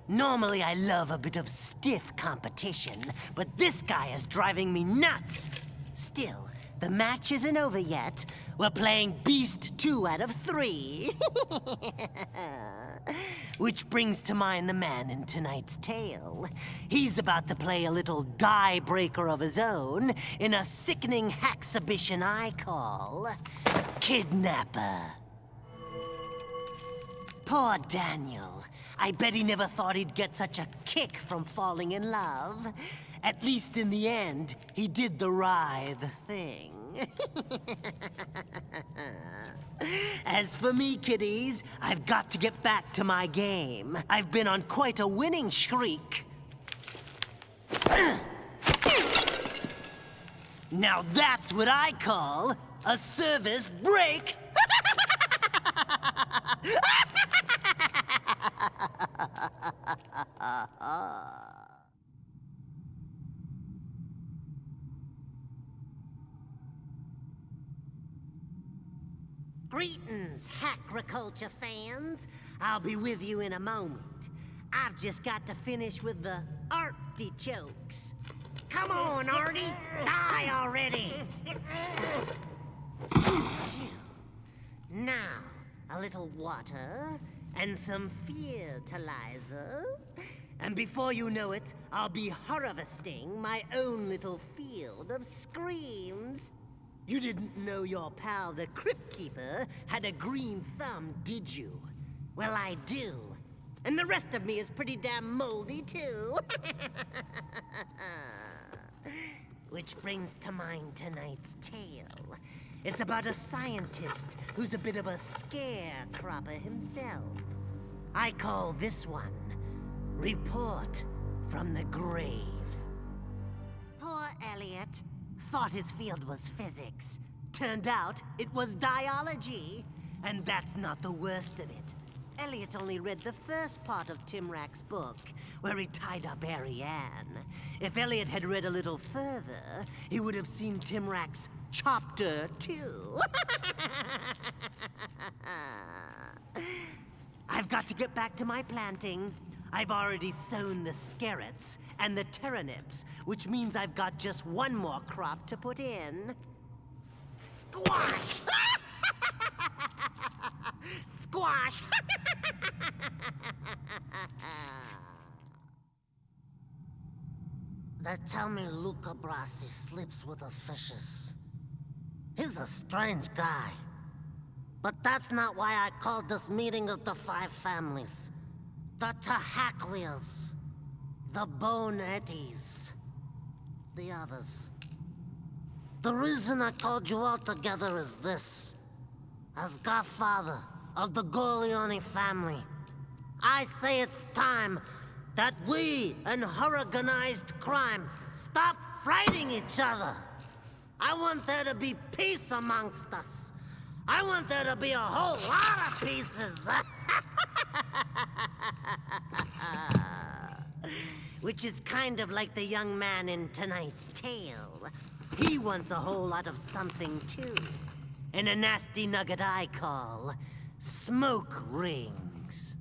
[SPEAKER 8] Normally, I love a bit of stiff competition, but this guy is driving me nuts. Still, the match isn't over yet. We're playing Beast 2 out of 3. Which brings to mind the man in tonight's tale. He's about to play a little die breaker of his own in a sickening haxhibition I call Kidnapper. Poor Daniel. I bet he never thought he'd get such a kick from falling in love. At least in the end, he did the writhe thing. As for me, kiddies, I've got to get back to my game. I've been on quite a winning streak. Now that's what I call a service break. Greetings, Hackriculture fans. I'll be with you in a moment. I've just got to finish with the artichokes. Come on, Artie, die already. Now, a little water and some fertilizer. And before you know it, I'll be harvesting my own little field of screams. You didn't know your pal, the Crypt Keeper, had a green thumb, did you? Well, I do. And the rest of me is pretty damn moldy, too. Which brings to mind tonight's tale. It's about a scientist who's a bit of a scarecropper himself. I call this one Report from the Grave. Poor Elliot. Thought his field was physics. Turned out it was diology. And that's not the worst of it. Elliot only read the first part of Tim Rack's book, where he tied up Ariane. If Elliot had read a little further, he would have seen Tim Rack's chapter 2. I've got to get back to my planting. I've already sown the scarrots and the turnips, which means I've got just one more crop to put in. Squash! Squash! They tell me Luca Brasi sleeps with the fishes. He's a strange guy. But that's not why I called this meeting of the 5 families. The Tahaklias, the Bonettis, the others. The reason I called you all together is this. As godfather of the Gorleone family, I say it's time that we and organized crime stop fighting each other. I want there to be peace amongst us. I want there to be a whole lot of pieces. Which is kind of like the young man in tonight's tale. He wants a whole lot of something too. And a nasty nugget I call smoke rings.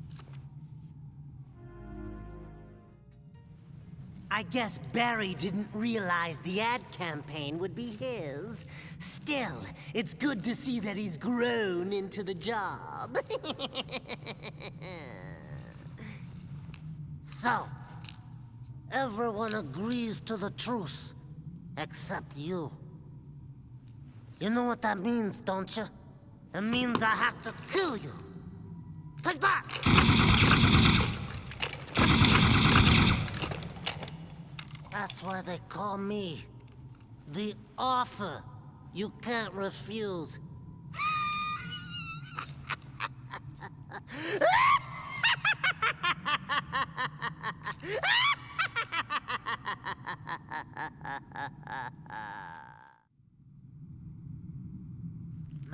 [SPEAKER 8] I guess Barry didn't realize the ad campaign would be his. Still, it's good to see that he's grown into the job. So, everyone agrees to the truce, except you. You know what that means, don't you? It means I have to kill you. Take that! That's why they call me the offer you can't refuse.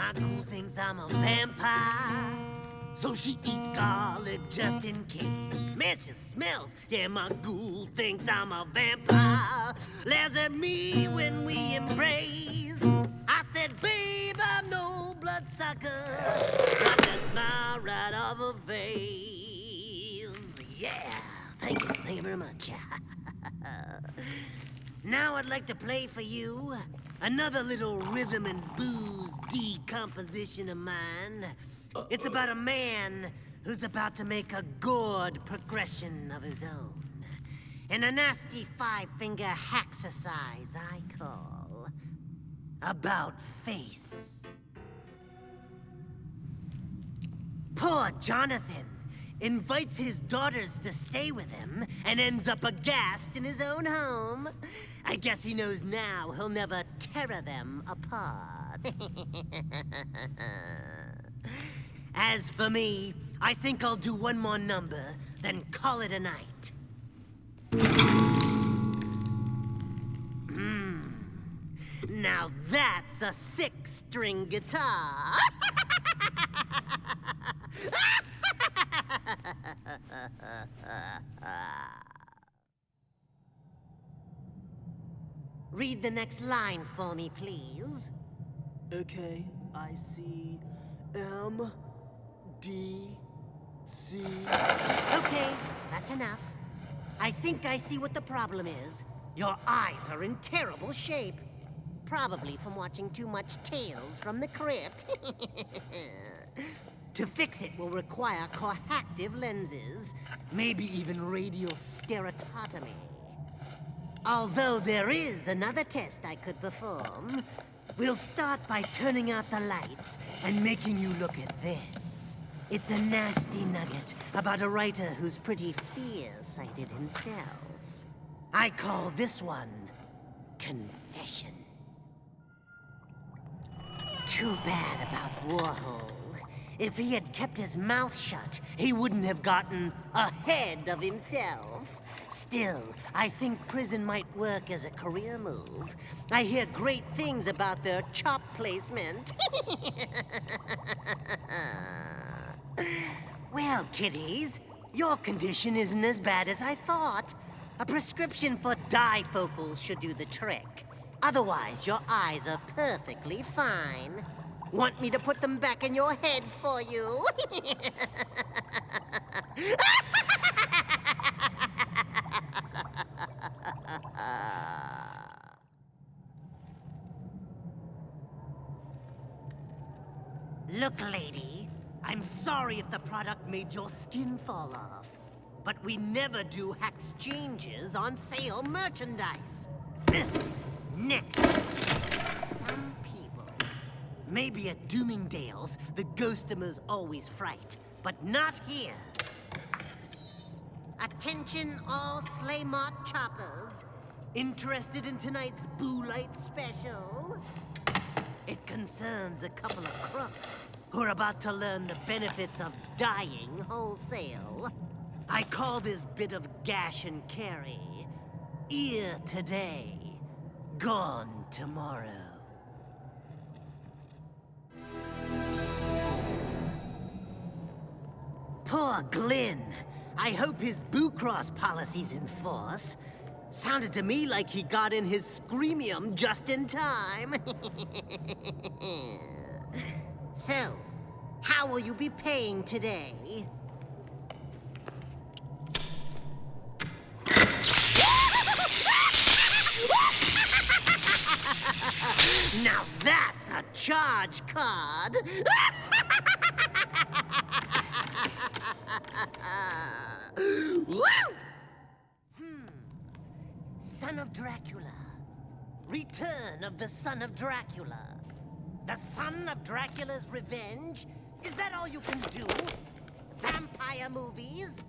[SPEAKER 11] My ghoul thinks I'm a vampire, so she eats garlic just in case. Man, she smells. Yeah, my ghoul thinks I'm a vampire. Laughs at me when we embrace. I said, babe, I'm no bloodsucker. Got that smile right off her face. Yeah, thank you very much. Now I'd like to play for you another little rhythm and booze decomposition of mine. It's about a man who's about to make a gourd progression of his own. And a nasty five-finger haxercise I call About Face. Poor Jonathan invites his daughters to stay with him and ends up aghast in his own home. I guess he knows now he'll never tear them apart. As for me, I think I'll do one more number, then call it a night. Now that's a six-string guitar. Read the next line for me, please.
[SPEAKER 13] Okay, I see M, D, C.
[SPEAKER 11] Okay, that's enough. I think I see what the problem is. Your eyes are in terrible shape. Probably from watching too much Tales from the Crypt. To fix it will require coactive lenses, maybe even radial stereotomy. Although there is another test I could perform. We'll start by turning out the lights and making you look at this. It's a nasty nugget about a writer who's pretty fierce-sighted himself. I call this one Confession. Too bad about Warhol. If he had kept his mouth shut, he wouldn't have gotten ahead of himself. Still, I think prison might work as a career move. I hear great things about their chop placement. Well, kiddies, your condition isn't as bad as I thought. A prescription for difocals should do the trick. Otherwise, your eyes are perfectly fine. Want me to put them back in your head for you? Look, lady, I'm sorry if the product made your skin fall off, but we never do exchanges on sale merchandise. Next, some people. Maybe at Doomingdale's, the ghostomers always fright, but not here. Attention all Slaymart choppers. Interested in tonight's Boo Light special? It concerns a couple of crooks who are about to learn the benefits of dying wholesale. I call this bit of gash and carry ear today, gone tomorrow. Poor Glenn. I hope his Boo Cross policy's in force. Sounded to me like he got in his screamium just in time. So, how will you be paying today? Now that's a charge card. Woo! Son of Dracula. Return of the Son of Dracula. The Son of Dracula's Revenge? Is that all you can do? Vampire movies?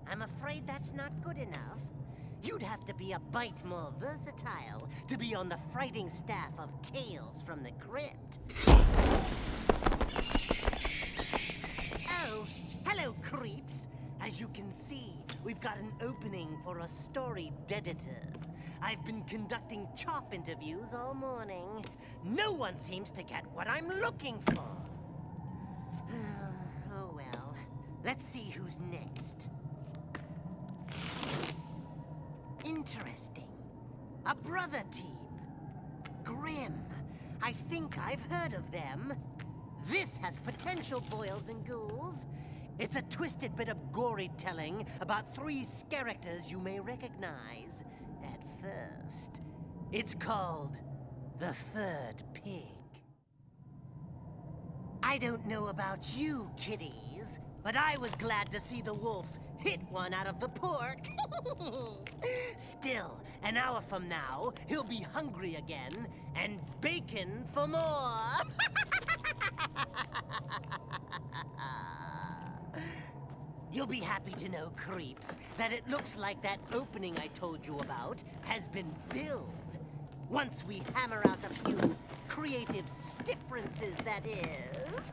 [SPEAKER 11] I'm afraid that's not good enough. You'd have to be a bite more versatile to be on the frighting staff of Tales from the Crypt. Oh, hello, creeps. As you can see, we've got an opening for a storied editor. I've been conducting chop interviews all morning. No one seems to get what I'm looking for. Oh well. Let's see who's next. Interesting. A brother team. Grim. I think I've heard of them. This has potential, boils and ghouls. It's a twisted bit of gory telling about 3 characters you may recognize. At first, it's called The Third Pig. I don't know about you, kiddies, but I was glad to see the wolf hit one out of the pork. Still, an hour from now, he'll be hungry again and bacon for more. You'll be happy to know, creeps, that it looks like that opening I told you about has been filled. Once we hammer out a few creative differences, that is.